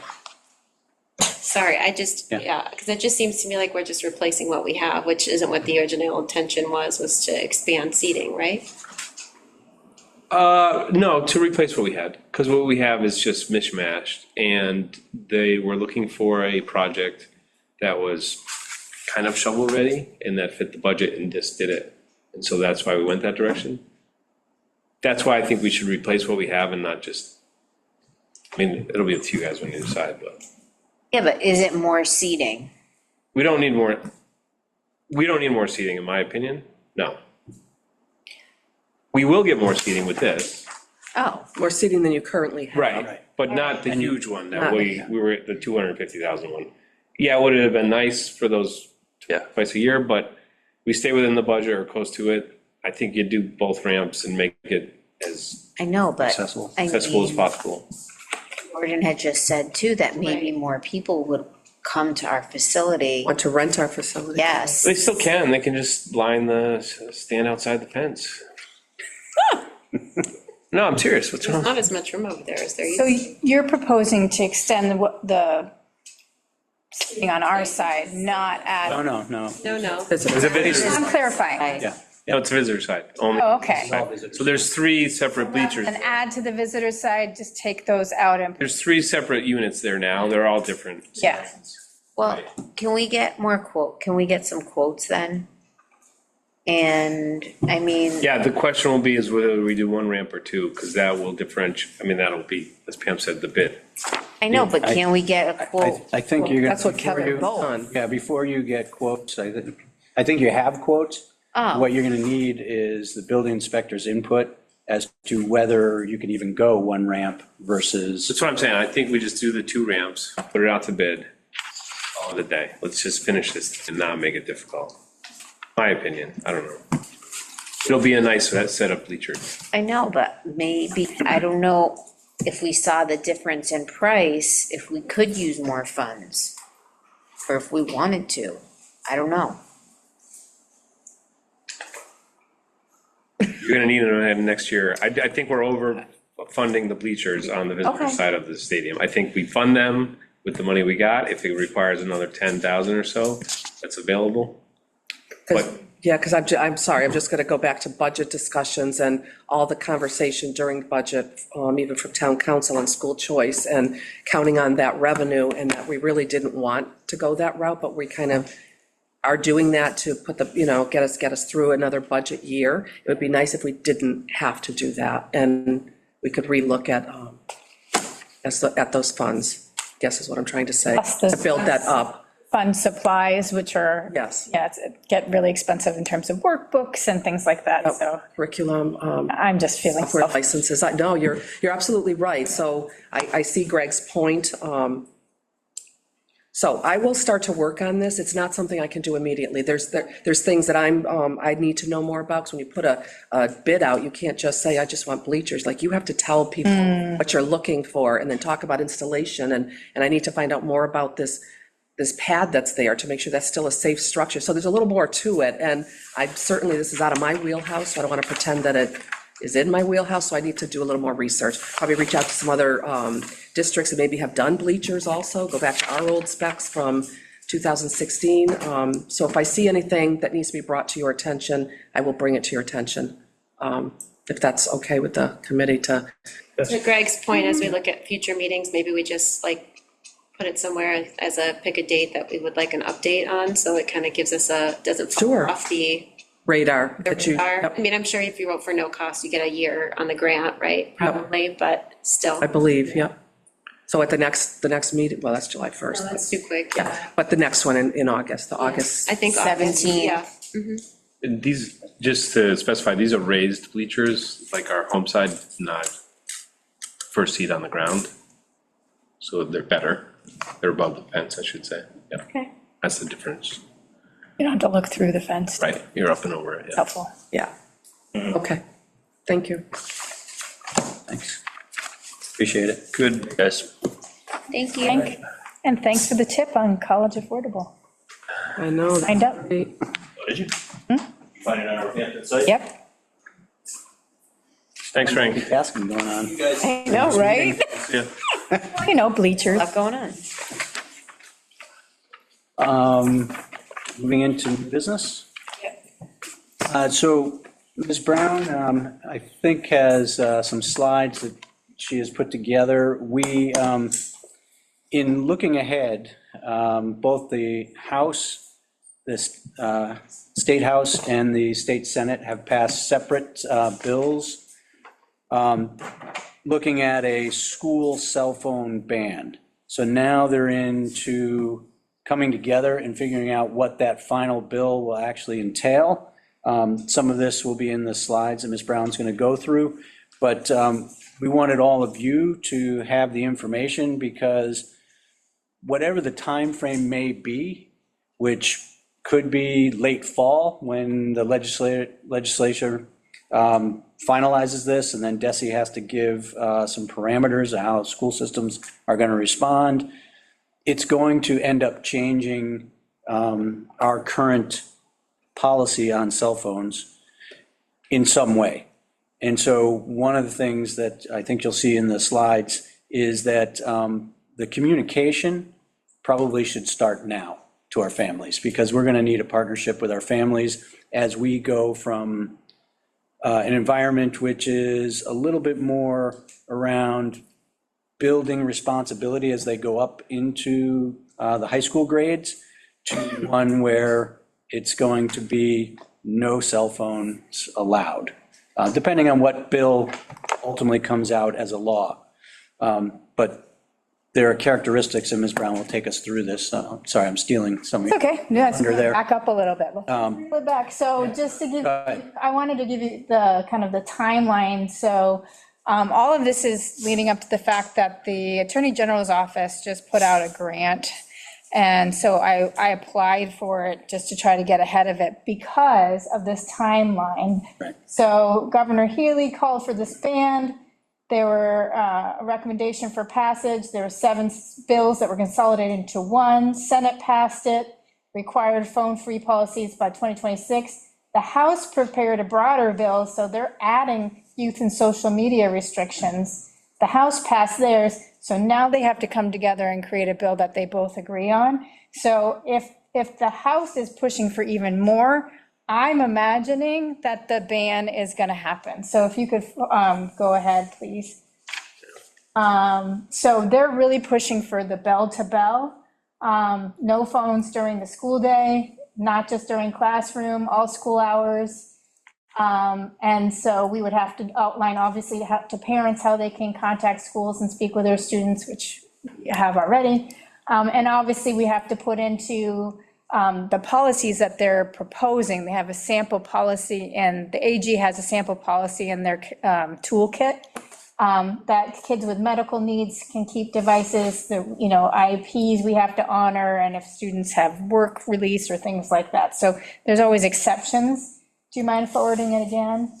Sorry, because it just seems to me like we're just replacing what we have, which isn't what the original intention was to expand seating, right? No, to replace what we had, because what we have is just mishmashed, and they were looking for a project that was kind of shovel-ready and that fit the budget and just did it. And so that's why we went that direction. That's why I think we should replace what we have and not just, it'll be up to you guys when you decide, but. Yeah, but is it more seating? We don't need more seating, in my opinion, no. We will get more seating with this. Oh. More seating than you currently have. Right, but not the huge one that we were at the 250,000 one. Yeah, would it have been nice for those twice a year, but we stay within the budget or close to it. I think you do both ramps and make it as I know, but. accessible I as mean, possible. Gordon had just said too, that maybe more people would come to our facility. Want to rent our facility? Yes. They still can, they can just line stand outside the fence. No, I'm serious, what's There's wrong? not as much room over there as there used So to be. you're proposing to extend the seating on our side, not at. No. No. It's a visitor. I'm clarifying. Yeah. No, it's a visitor side, only. Oh, okay. So there's three separate bleachers. And add to the visitor side, just take those out and, There's three separate units there now, they're all different. yeah. Well, can we get some quotes then? And, Yeah, the question will be is whether we do one ramp or two, because that will differentiate, that'll be, as Pam said, the bid. I know, but can we get a quote? I think you're going to. That's what Kevin done. Yeah, before you get quotes, I think you have quotes. Oh. What you're going to need is the building inspector's input as to whether you can even go one ramp versus. That's what I'm saying, I think we just do the two ramps, put it out to bid, all of the day. Let's just finish this and not make it difficult. My opinion, I don't know. It'll be a nice set of bleachers. I know, but maybe, I don't know if we saw the difference in price, if we could use more funds, or if we wanted to. I don't know. You're gonna need it next year. I think we're over funding the bleachers on the visitor Okay. side of the stadium. I think we fund them with the money we got. If it requires another 10,000 or so, that's available. Yeah, because I'm sorry, I'm just going to go back to budget discussions and all the conversation during budget, even from town council and school choice, and counting on that revenue, and that we really didn't want to go that route, but we kind of are doing that to put the, get us through another budget year. It would be nice if we didn't have to do that, and we could relook at those funds, I guess is what I'm trying to say, to build that up. Fund supplies, which are. Yes. Yeah, get really expensive in terms of workbooks and things like that, so. Curriculum. I'm just feeling. Software licenses. No, you're absolutely right. So I see Greg's point. So I will start to work on this. It's not something I can do immediately. There's things that I need to know more about. So when you put a bid out, you can't just say, I just want bleachers. Like, you have to tell people what you're looking for, and then talk about installation. And I need to find out more about this pad that's there to make sure that's still a safe structure. So there's a little more to it. And this is out of my wheelhouse, so I don't want to pretend that it is in my wheelhouse. So I need to do a little more research. Probably reach out to some other districts that maybe have done bleachers also, go back to our old specs from 2016. So if I see anything that needs to be brought to your attention, I will bring it to your attention. If that's okay with the committee to. To Greg's point, as we look at future meetings, maybe we just put it somewhere as pick a date that we would like an update on, so it kind of gives us doesn't fall off the radar. I mean, I'm sure if you wrote for no cost, you get a year on the grant, right? Probably, but still. I believe, yep. So at the next meeting, well, that's July 1st. No, that's too quick. Yeah, but the next one in August, the August. I think 17th. Yeah. And these, just to specify, these are raised bleachers, like our home side, not first seat on the ground. So they're better. They're above the fence, I should say. Yeah. Okay. That's the difference. You don't have to look through the fence. Right, you're up and over it. Yeah. Helpful. Yeah. Okay, thank you. Thanks. Appreciate it. Good. Yes. Thank you. And thanks for the tip on college affordable. I know. Signed up. Did you? Find it on our website? Yep. Thanks, Frank. Keep asking going on. I know, right? Yeah. Bleachers. Lot going on. Moving into business. So Ms. Brown, I think has some slides that she has put together. We, in looking ahead, both the House, the State House and the State Senate have passed separate bills looking at a school cell phone ban. So now they're into coming together and figuring out what that final bill will actually entail. Some of this will be in the slides that Ms. Brown's going to go through, but we wanted all of you to have the information, because whatever the time frame may be, which could be late fall when the legislature finalizes this, and then DESE has to give some parameters of how school systems are going to respond, it's going to end up changing our current policy on cell phones in some way. And so one of the things that I think you'll see in the slides is that the communication probably should start now to our families, because we're going to need a partnership with our families as we go from an environment which is a little bit more around building responsibility as they go up into the high school grades, to one where it's going to be no cell phones allowed, depending on what bill ultimately comes out as a law. But there are characteristics, and Ms. Brown will take us through this. Sorry, I'm stealing some of It's okay. Yes, under there. back up a little bit. Let's back. So just to give, I wanted to give you the kind of the timeline. So all of this is leading up to the fact that the Attorney General's office just put out a grant. And so I applied for it just to try to get ahead of it because of this timeline. Right. So Governor Healy called for this ban. There were a recommendation for passage. There were 7 bills that were consolidated into one. Senate passed it, required phone-free policies by 2026. The House prepared a broader bill, so they're adding youth and social media restrictions. The House passed theirs, so now they have to come together and create a bill that they both agree on. So if if the House is pushing for even more, I'm imagining that the ban is going to happen. So if you could go ahead, please. So they're really pushing for the bell to bell, no phones during the school day, not just during classroom, all school hours. And so we would have to outline, obviously, to parents how they can contact schools and speak with their students, which we have already. And obviously, we have to put into the policies that they're proposing. They have a sample policy, and the AG has a sample policy in their toolkit that kids with medical needs can keep devices. The IEPs we have to honor, and if students have work release or things like that. So there's always exceptions. Do you mind forwarding it again?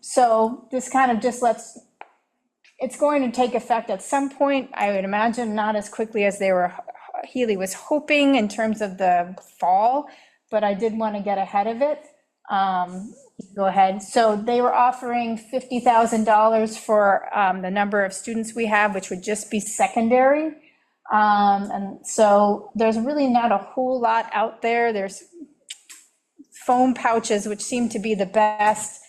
So this kind of just lets, it's going to take effect at some point, I would imagine, not as quickly as Healy was hoping in terms of the fall, but I did want to get ahead of it. Go ahead. So they were offering $50,000 for the number of students we have, which would just be secondary. And so there's really not a whole lot out there. There's foam pouches, which seem to be the best,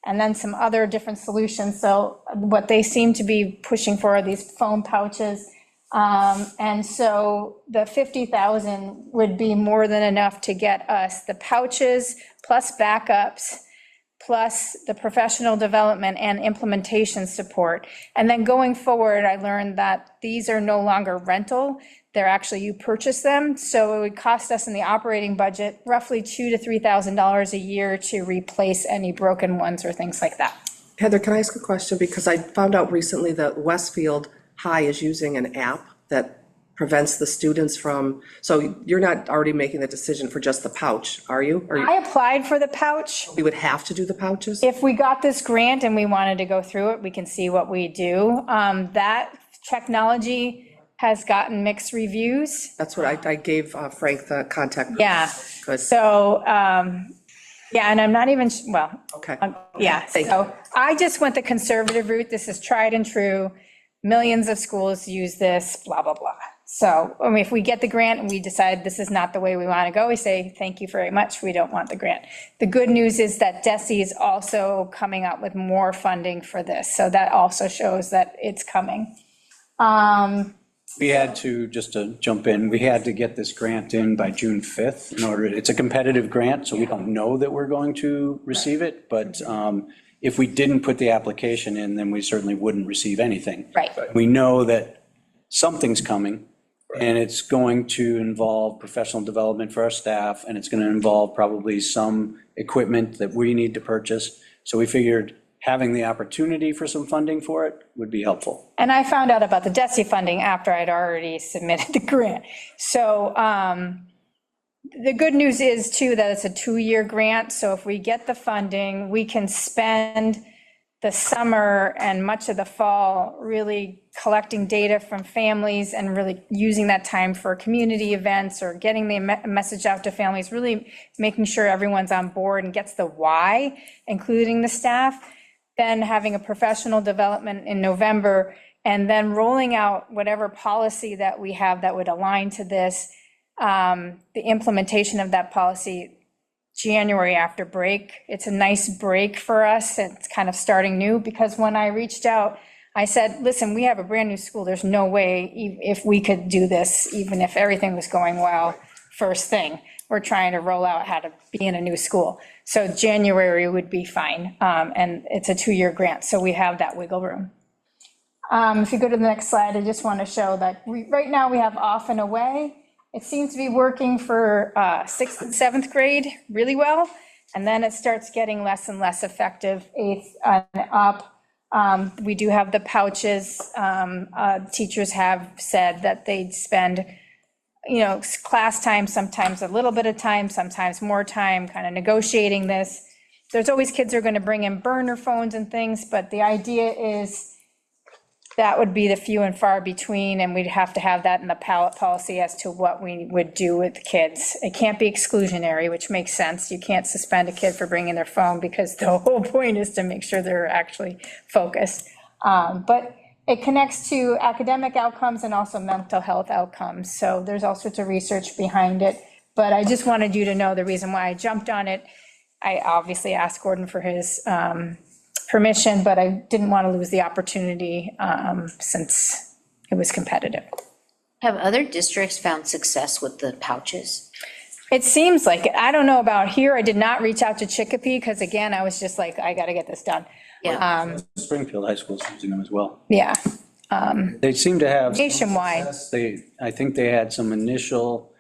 and then some other different solutions. So what they seem to be pushing for are these foam pouches. And so the 50,000 would be more than enough to get us the pouches plus backups, plus the professional development and implementation support. And then going forward, I learned that these are no longer rental. They're actually, you purchase them. So it would cost us in the operating budget roughly $2,000 to $3,000 a year to replace any broken ones or things like that. Heather, can I ask a question? Because I found out recently that Westfield High is using an app that prevents the students from, so you're not already making the decision for just the pouch, are you? I applied for the pouch. We would have to do the pouches? If we got this grant and we wanted to go through it, we can see what we do. That technology has gotten mixed reviews. That's what I gave Frank the contact. Yeah. Good. So, yeah, and I'm not even, well. Okay. Yeah, so I just went the conservative route. This is tried and true. Millions of schools use this, blah, blah, blah. So, I mean, if we get the grant and we decide this is not the way we want to go, we say, thank you very much, we don't want the grant. The good news is that DESE is also coming up with more funding for this. So that also shows that it's coming. We had to, just to jump in, we had to get this grant in by June 5th in order, it's a competitive grant, so we don't know that we're going to receive it, but if we didn't put the application in, then we certainly wouldn't receive anything. Right. We know that something's coming, and it's going to involve professional development for our staff, and it's going to involve probably some equipment that we need to purchase. So we figured having the opportunity for some funding for it would be helpful. And I found out about the DESE funding after I'd already submitted the grant. So the good news is too that it's a 2-year grant. So if we get the funding, we can spend the summer and much of the fall really collecting data from families and really using that time for community events or getting the message out to families, really making sure everyone's on board and gets the why, including the staff. Then having a professional development in November, and then rolling out whatever policy that we have that would align to this, the implementation of that policy January after break. It's a nice break for us. It's kind of starting new, because when I reached out, I said, listen, we have a brand new school. There's no way if we could do this, even if everything was going well, first thing. We're trying to roll out how to be in a new school. So January would be fine. And it's a 2-year grant, so we have that wiggle room. If you go to the next slide, I just want to show that right now we have off and away. It seems to be working for 6th and 7th grade really well. And then it starts getting less and less effective, 8th and up. We do have the pouches. Teachers have said that they'd spend class time, sometimes a little bit of time, sometimes more time, kind of negotiating this. There's always kids who are going to bring in burner phones and things, but the idea is that would be the few and far between, and we'd have to have that in the policy as to what we would do with the kids. It can't be exclusionary, which makes sense. You can't suspend a kid for bringing their phone, because the whole point is to make sure they're actually focused. But it connects to academic outcomes and also mental health outcomes. So there's all sorts of research behind it. But I just wanted you to know the reason why I jumped on it. I obviously asked Gordon for his permission, but I didn't want to lose the opportunity since it was competitive. Have other districts found success with the pouches? It seems like it. I don't know about here. I did not reach out to Chicopee because again, I was just like, I got to get this done. Springfield High School's using them as well. Yeah. They seem to have. Nationwide. I think they had some initial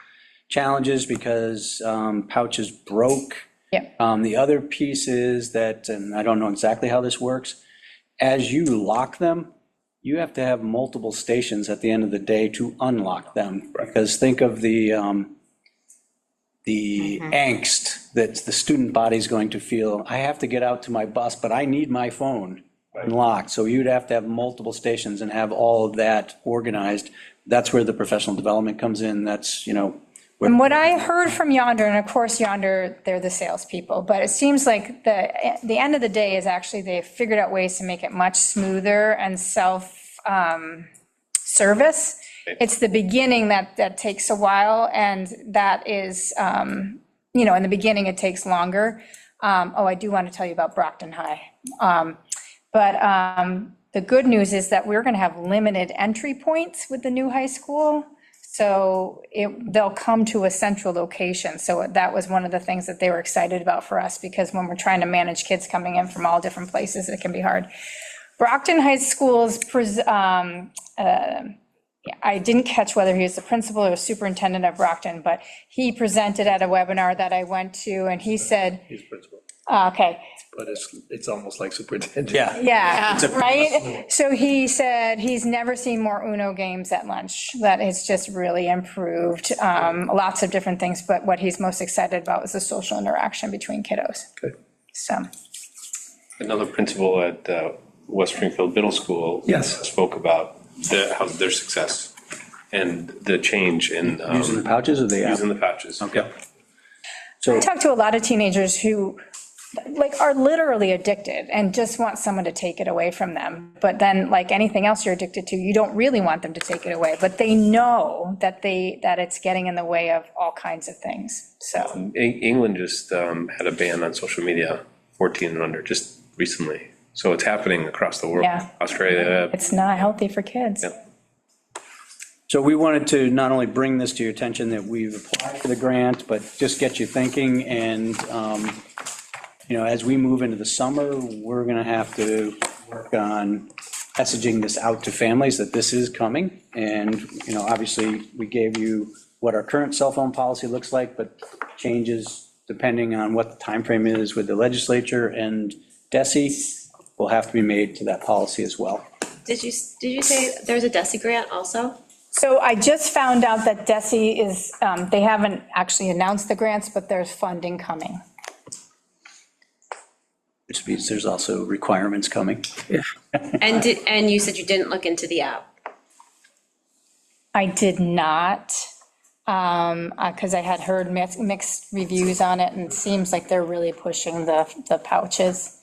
challenges because pouches broke. Yep. The other piece is that, and I don't know exactly how this works, as you lock them, you have to have multiple stations at the end of the day to unlock them. Because think of the angst that the student body's going to feel. I have to get out to my bus, but I need my phone unlocked. So you'd have to have multiple stations and have all of that organized. That's where the professional development comes in. That's, And what I heard from Yonder, and of course Yonder, they're the salespeople, but it seems like the end of the day is actually they've figured out ways to make it much smoother and self-service. It's the beginning that takes a while, and that is, in the beginning it takes longer. I do want to tell you about Brockton High. The good news is that we're going to have limited entry points with the new high school. So they'll come to a central location. So that was one of the things that they were excited about for us, because when we're trying to manage kids coming in from all different places, it can be hard. Brockton High School's, I didn't catch whether he was the principal or superintendent of Brockton, but he presented at a webinar that I went to, and he said, He's principal, okay. but it's almost like superintendent. Yeah, right? So he said he's never seen more Uno games at lunch, that it's just really improved, lots of different things, but what he's most excited about was the social interaction between kiddos. Good. So. Another principal at West Springfield Middle School spoke about their success and the change in. Using the pouches or the app? Using the pouches. Okay. I talked to a lot of teenagers who are literally addicted and just want someone to take it away from them. But then, like anything else you're addicted to, you don't really want them to take it away, but they know that it's getting in the way of all kinds of things. So England just had a ban on social media, 14 and under, just recently. So it's happening across the world. Yeah. Australia. It's not healthy for kids. Yep. So we wanted to not only bring this to your attention that we've applied for the grant, but just get you thinking. And, as we move into the summer, we're going to have to work on messaging this out to families that this is coming. And, obviously, we gave you what our current cell phone policy looks like, but changes depending on what the timeframe is with the legislature and DESE will have to be made to that policy as well. Did you say there's a DESE grant also? So I just found out that DESE is, they haven't actually announced the grants, but there's funding coming. Which means there's also requirements coming. Yeah. And you said you didn't look into the app? I did not, because I had heard mixed reviews on it, and it seems like they're really pushing the pouches.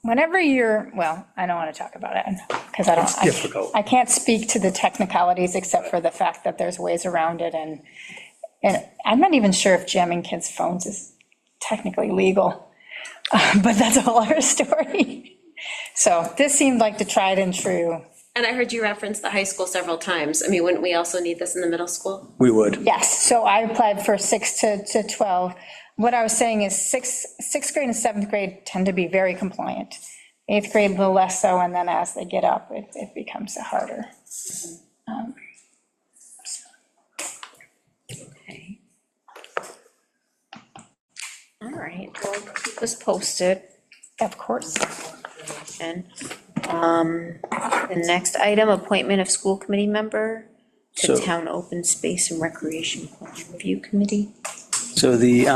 Whenever I don't want to talk about it, because I can't speak to the technicalities except for the fact that there's ways around it, and I'm not even sure if jamming kids' phones is technically legal, but that's a whole other story. So this seemed like the tried and true. And I heard you reference the high school several times. I mean, wouldn't we also need this in the middle school? We would. Yes, so I applied for 6 to 12. What I was saying is sixth grade and seventh grade tend to be very compliant. Eighth grade a little less so, and then as they get up, it becomes harder. Okay. All right, well, keep us posted. Of course. And the next item, appointment of school committee member to Town Open Space and Recreation Review Committee. So the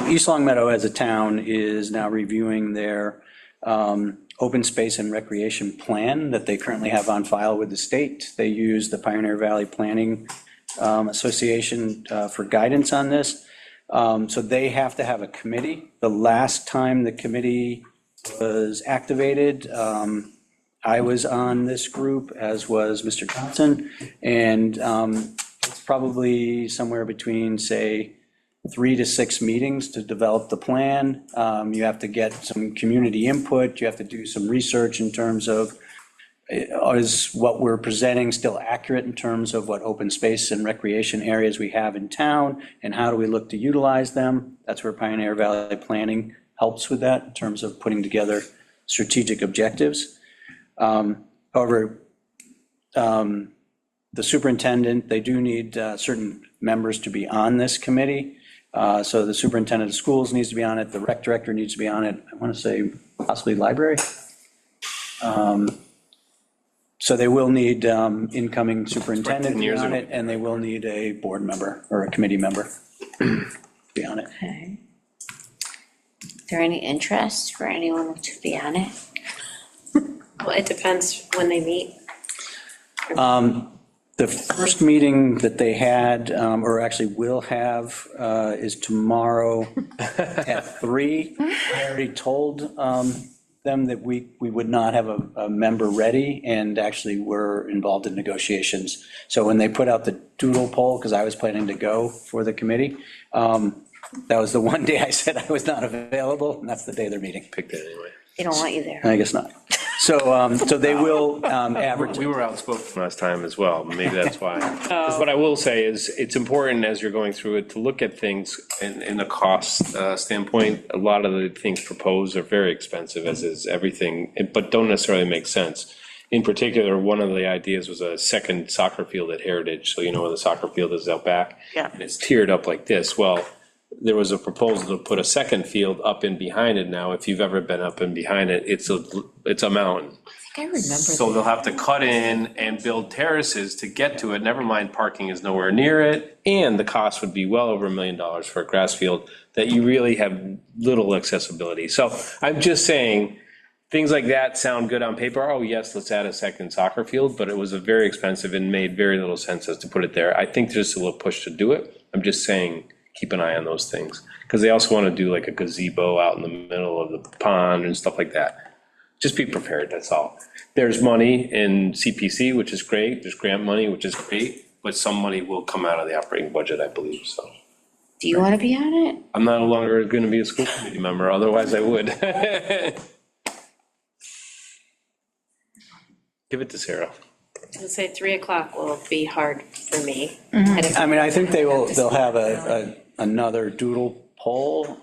East Long Meadow as a town is now reviewing their open space and recreation plan that they currently have on file with the state. They use the Pioneer Valley Planning Association for guidance on this. So they have to have a committee. The last time the committee was activated. I was on this group, as was Mr. Johnson, and it's probably somewhere between, say, 3 to 6 meetings to develop the plan. You have to get some community input, you have to do some research in terms of, is what we're presenting still accurate in terms of what open space and recreation areas we have in town, and how do we look to utilize them? That's where Pioneer Valley Planning helps with that, in terms of putting together strategic objectives. However, the superintendent, they do need certain members to be on this committee. So the superintendent of schools needs to be on it, the rec director needs to be on it, I want to say possibly library. So they will need incoming superintendent to be on it, and they will need a board member or a committee member to be on it. Okay. Is there any interest for anyone to be on it? Well, it depends when they meet. The first meeting that they had, or actually will have, is tomorrow at 3. I already told them that we would not have a member ready, and actually were involved in negotiations. So when they put out the doodle poll, because I was planning to go for the committee, that was the one day I said I was not available, and that's the day they're meeting. Picked it anyway. They don't want you there. I guess not. So, so they will advertise. We were outspoken last time as well, maybe that's why. 'Cause what I will say is, it's important as you're going through it to look at things in a cost standpoint. A lot of the things proposed are very expensive, as is everything, but don't necessarily make sense. In particular, one of the ideas was a second soccer field at Heritage, so you know where the soccer field is out back? Yeah. And it's tiered up like this. Well, there was a proposal to put a second field up and behind it now. If you've ever been up and behind it, it's a mountain. I remember. So they'll have to cut in and build terraces to get to it. Never mind, parking is nowhere near it. And the cost would be well over $1 million for a grass field that you really have little accessibility. So I'm just saying, things like that sound good on paper. Oh, yes, let's add a second soccer field, but it was a very expensive and made very little sense as to put it there. I think there's a little push to do it. I'm just saying, keep an eye on those things. Because they also want to do like a gazebo out in the middle of the pond and stuff like that. Just be prepared, that's all. There's money in CPC, which is great. There's grant money, which is great. But some money will come out of the operating budget, I believe, so. Do you want to be on it? I'm no longer going to be a school committee member, otherwise I would. Give it to Sarah. I would say 3 o'clock will be hard for me. I mean, I think they'll have another doodle poll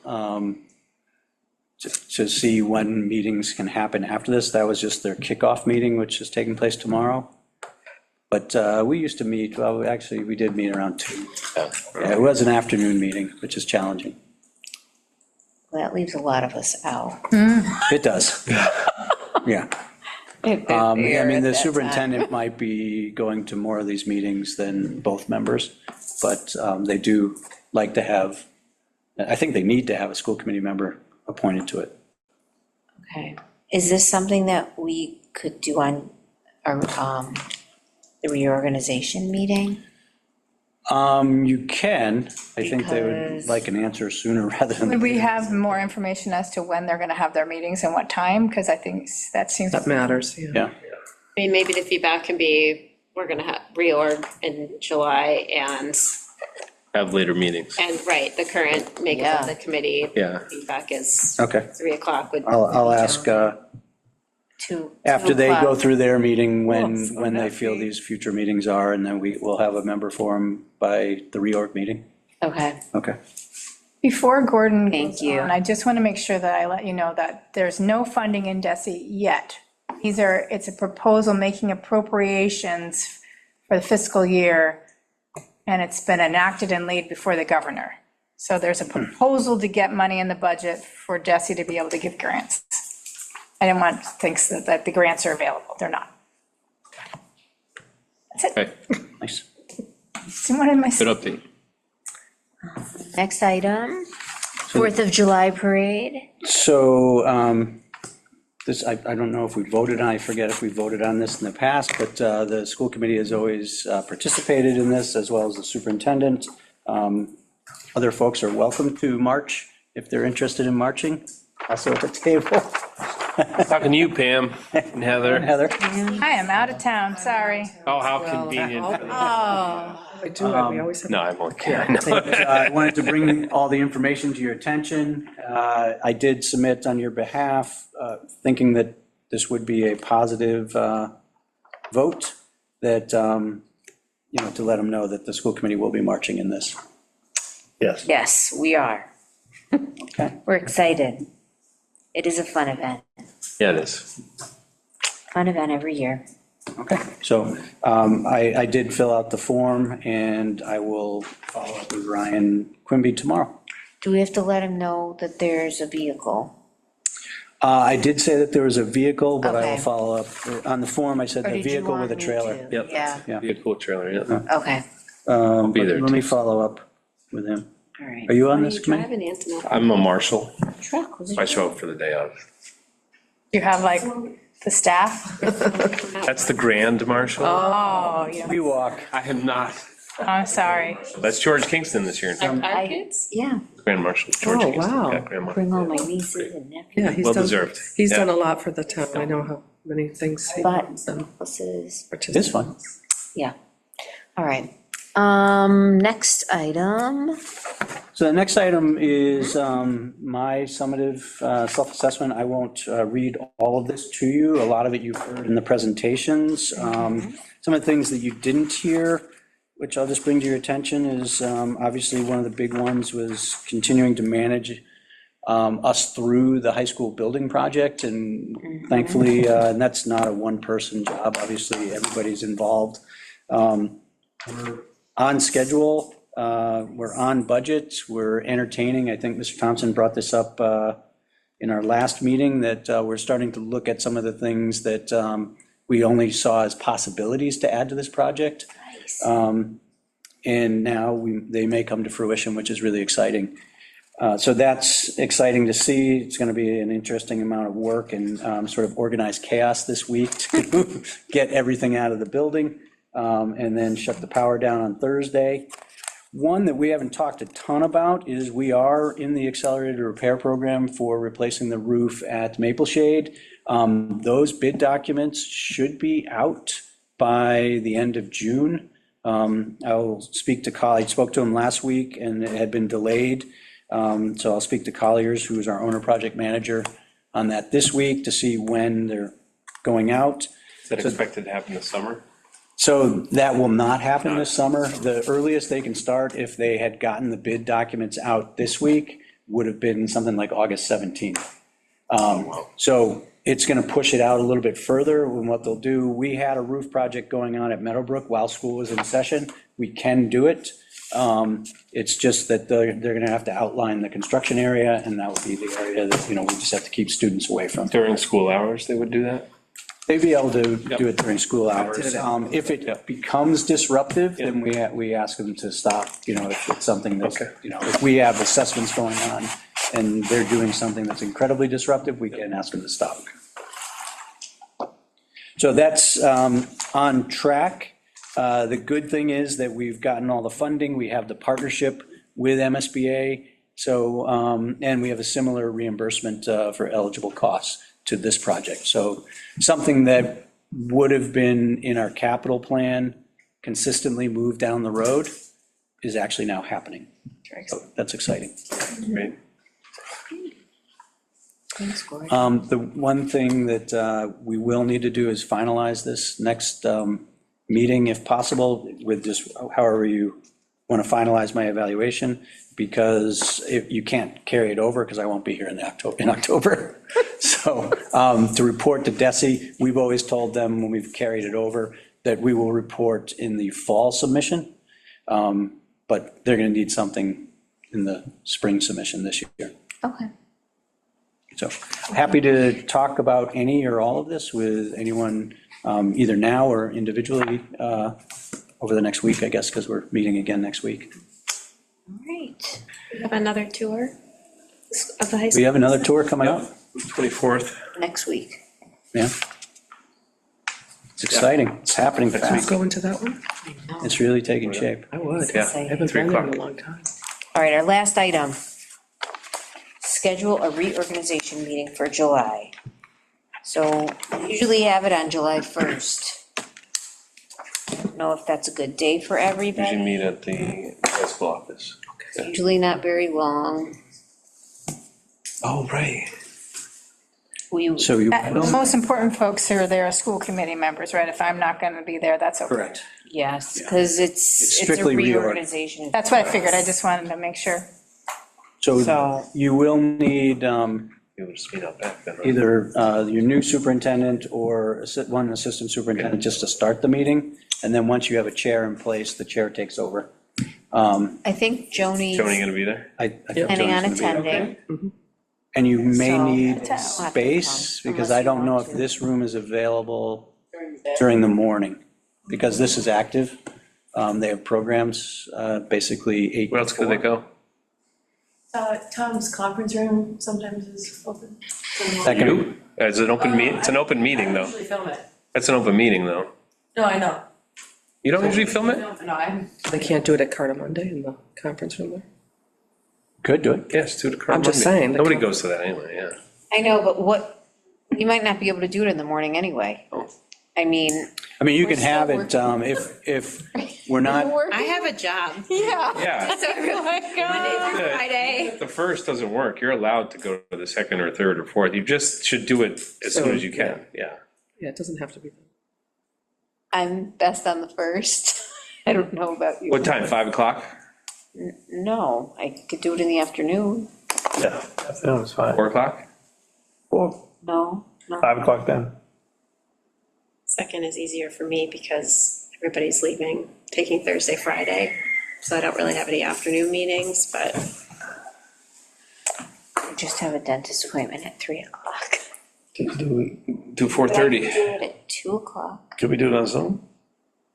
to see when meetings can happen after this. That was just their kickoff meeting, which is taking place tomorrow. But we used to meet, well, actually, we did meet around 2. Yeah, it was an afternoon meeting, which is challenging. Well, that leaves a lot of us out. It does. Yeah. I mean, the superintendent might be going to more of these meetings than both members, but they do like to have, I think they need to have a school committee member appointed to it. Okay. Is this something that we could do on our, the reorganization meeting? You can. I think they would Because- like an answer sooner rather than. Would we have more information as to when they're going to have their meetings and what time? Because I think that seems. That matters, yeah. Yeah. I mean, maybe the feedback can be, we're gonna have reorg in July and, Have later meetings. right, the current makeup of the committee. Yeah. Feedback is Okay. 3 o'clock would. I'll ask, after they go 2 o'clock. through their meeting, Cool. when they feel these future meetings are, and then we will have a member forum by the reorg meeting. Okay. Okay. Before Gordon Thank goes you. on, I just want to make sure that I let you know that there's no funding in DESI yet. It's a proposal making appropriations for the fiscal year, and it's been enacted and laid before the governor. So there's a proposal to get money in the budget for DESI to be able to give grants. I didn't want to think that the grants are available. They're not. That's it. Okay, Nice. See what in my. good update. Next item, 4th of July parade. So this, I don't know if we voted on, I forget if we voted on this in the past, but the school committee has always participated in this, as well as the superintendent. Other folks are welcome to march if they're interested in marching, also at the table. Talking to you, Pam and Heather. Heather? I am out of town, sorry. Oh, how convenient. Oh. I do, we always have. No, I'm okay. I know. I wanted to bring all the information to your attention. I did submit on your behalf, thinking that this would be a positive vote, that, to let them know that the school committee will be marching in this. Yes. Yes, we are. Okay. We're excited. It is a fun event. Yeah, it is. Fun event every year. Okay, so I did fill out the form, and I will follow up with Ryan Quimby tomorrow. Do we have to let him know that there's a vehicle? I did say that there was a vehicle, but I will Okay. follow up. On the form, I said Or the did you vehicle want with a me trailer. to? Yep. Yeah. Vehicle trailer, yeah. Okay, be there, Let me too. follow up with him. all right. Are you on Are this you committee? driving, Antonella? I'm a marshal. Truck, was it? I show up for the day of. You have like the staff? That's the grand marshal. Oh, yeah. We walk. I am not. I'm sorry. That's George Kingston this year. Our kids? Yeah, Grand marshal, George Oh, Kingston. wow. Yeah, grand marshal. bring all my nieces and nephews. Yeah, he's Well done, deserved. he's Yeah. done a lot for the town. I know how many things he Buttons, done. necklaces. It is fun. Yeah. All right. Next item. So the next item is my summative self-assessment. I won't read all of this to you. A lot of it you've heard in the presentations. Some of the things that you didn't hear, which I'll just bring to your attention, is obviously one of the big ones was continuing to manage us through the high school building project. And thankfully, and that's not a one-person job, obviously, everybody's involved. We're on schedule. We're on budget, we're entertaining, I think Mr. Thompson brought this up in our last meeting, that we're starting to look at some of the things that we only saw as possibilities to add to this project. And now they may come to fruition, which is really exciting. So that's exciting to see. It's going to be an interesting amount of work and sort of organized chaos this week to get everything out of the building, and then shut the power down on Thursday. One that we haven't talked a ton about is we are in the accelerated repair program for replacing the roof at Maple Shade. Those bid documents should be out by the end of June. I'll speak to Collier. I spoke to him last week and it had been delayed. So I'll speak to Colliers, who is our owner project manager, on that this week to see when they're going out. Is that expected to happen this summer? So that will not happen this summer. The earliest they can start, if they had gotten the bid documents out this week, would have been something like August 17th. So it's going to push it out a little bit further. And what they'll do, we had a roof project going on at Meadowbrook while school was in session. We can do it. It's just that they're going to have to outline the construction area, and that would be the area that, we just have to keep students away from. During school hours, they would do that? They'd be able to do it during school hours. If it becomes disruptive, then we ask them to stop, if it's something that's, if we have assessments going on and they're doing something that's incredibly disruptive, we can ask them to stop. So that's on track. The good thing is that we've gotten all the funding. We have the partnership with MSBA. So, and we have a similar reimbursement for eligible costs to this project. So something that would have been in our capital plan consistently moved down the road is actually now happening. So that's exciting. Great. Thanks, Gordon. The one thing that we will need to do is finalize this next meeting, if possible, with just however you want to finalize my evaluation, because if you can't carry it over, because I won't be here in October. So to report to DESE, we've always told them when we've carried it over that we will report in the fall submission, but they're going to need something in the spring submission this year. Okay. So happy to talk about any or all of this with anyone, either now or individually over the next week, I guess, because we're meeting again next week. All right. We have another tour of the high We school. have another tour coming up. 24th. Next week. Yeah. It's exciting. It's happening Let's fast. go into that one? It's really taking shape. I would. Yeah. I haven't 3 been there in a o'clock. long time. All right, our last item. Schedule a reorganization meeting for July. So usually have it on July 1st. I don't know if that's a good day for Usually everybody. meet at the high school office. It's usually not very long. Oh, right. So you, The most important folks who are there are school committee members, right? If I'm not going to be there, that's okay. correct. Yes, because it's a strictly reorg. reorganization. That's what I figured, I just wanted to make sure. So you will need You'll just meet up back then, right? either your new superintendent or one assistant superintendent just to start the meeting. And then once you have a chair in place, the chair takes over. I think Joni's Joni gonna be there? I think planning on Joni's gonna be there. attending. And you may So- need I'll have to space, come, because unless I you don't know want if to. this room is available during the morning, because this is active. They have programs, basically 8 to 4. Where else could they go? Tom's conference room sometimes is open. That can- You? It's an open meet, it's an open meeting, I though. usually film it. It's an open meeting, though. No, I know. You don't usually film it? No, I'm. They can't do it at Carter Monday in the conference room there? Could do it. Yes, do the I'm just saying, the Nobody com- goes to that anyway, yeah. I know, but you might not be able to do it in the morning anyway. I mean. You can We're have still it, if we're not, I have a job. Yeah. Yeah. So Monday through Friday. The first doesn't work. You're allowed to go to the second or third or fourth. You just should do it as soon as you can, yeah. Yeah, it doesn't have to be. I'm best on the first. I don't know about you. What time, 5 o'clock? No, I could do it in the afternoon. Yeah, afternoon is fine. 4 o'clock? Or No. 5 o'clock then. Second is easier for me because everybody's leaving, taking Thursday, Friday, so I don't really have any afternoon meetings, but I just have a dentist appointment at 3 o'clock. Do 4:30. Do it at 2 o'clock. Could we do it on Zoom?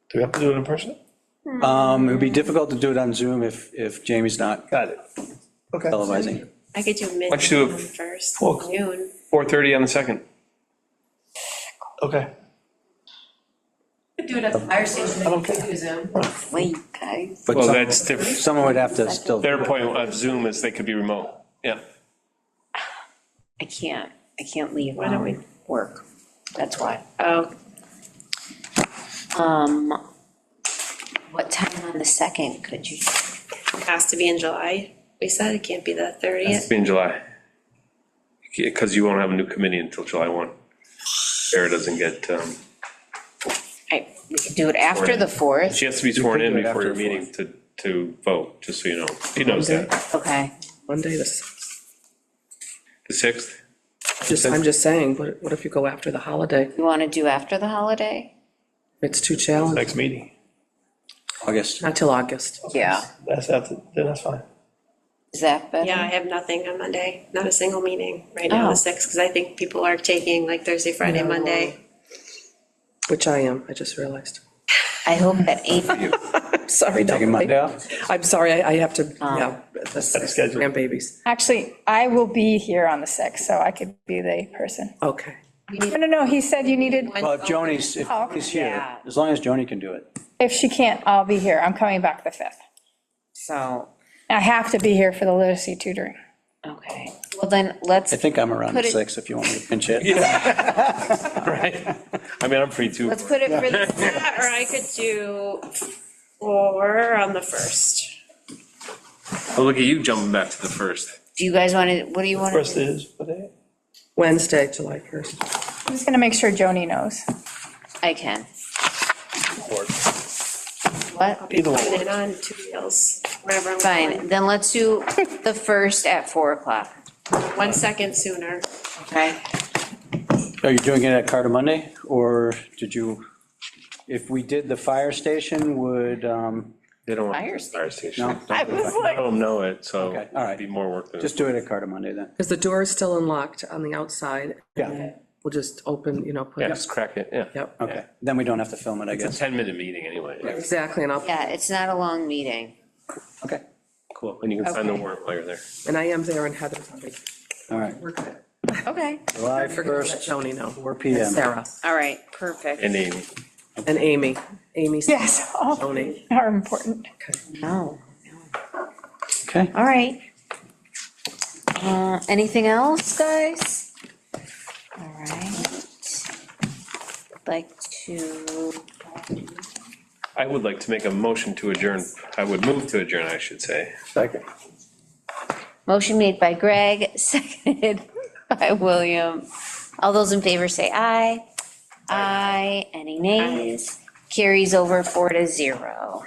Do we have to do it in person? it would be difficult to do it on Zoom if Jamie's not Got it. Okay. televising. I could do Why don't you do midnight on it the first, Well, noon. 4:30 on the second? Okay. Could do it at the fire station. Okay. Do Zoom. Wait, guys. But Well, some- that's different. Someone would have to still. Their point of Zoom is they could be remote, yeah. I can't leave Why don't we- work. That's why. Oh, What time on the second could you? it has to be in July, we said, it can't be the Has 30th. to be in July. Because you won't have a new committee until July 1. Sarah doesn't get, We could do it after the 4th. she has to be sworn in do it before after your the meeting to vote, just so you know. She knows that. Okay. Monday, The 6th? I'm just saying, what if you go after the holiday? You want to do after the holiday? It's too challenging, Next meeting. August. not till August. Yeah. That's after, then that's fine. Is that better? Yeah, I have nothing on Monday, not a single meeting right now, Oh. the 6th, because I think people are taking like Thursday, Friday, No. Monday. Which I am, I just realized. I hope that Amy, Sorry, no. Taking Monday off? I'm sorry, I have to, yeah, the schedule. grandbabies. Actually, I will be here on the 6th, so I could be the person. Okay. No, he said you needed, Well, if Joni's, if Oh, okay. he's here, Yeah. as long as Joni can do it. if she can't, I'll be here. I'm coming back the 5th. so, I have to be here for the literacy tutoring. okay. Well, then let's, I think I'm around Put the it- 6th if you want me to pinch it. Right? I mean, I'm free too. let's put it for the, Or I could do 4 on the 1st. Oh, look at you jumping back to the 1st. do you guys want to, what do you want to First do? is, what day? Wednesday, July 1st. I'm just gonna make sure Joni knows. I can. What? Either Put one. it on 2 wheels, wherever I'm Fine, going. then let's do the 1st at 4 o'clock, 1 second sooner. okay? Are you doing it at Carter Monday, or did you, if we did the fire station, would, They don't want Fire the fire station. no? I was None like, of them know it, so Okay, all right. it'd be more work than. Just do it at Carter Monday then. Because the door is still unlocked on the outside. Yeah. We'll just open, put Yeah, it, just crack it, yeah. yep, Okay, then we don't have to film it, I It's a guess. 10-minute meeting anyway. exactly, and yeah, it's not a long meeting. Okay, Cool, and you can sign the Okay. warrant while you're there. and I am there and Heather's. all right. We're good. Okay, July I forgot to let 1st, Joni know. 4 And PM. Sarah, all right, perfect. And Amy. and Amy. Amy's. Yes, all Joni. are important. No, Okay. all right. Anything else, guys? All right. like to, I would like to make a motion to adjourn. I would move to adjourn, I should say. Second. motion made by Greg, seconded by William. All those in favor say aye. Aye. Any nays? Carries over 4-0.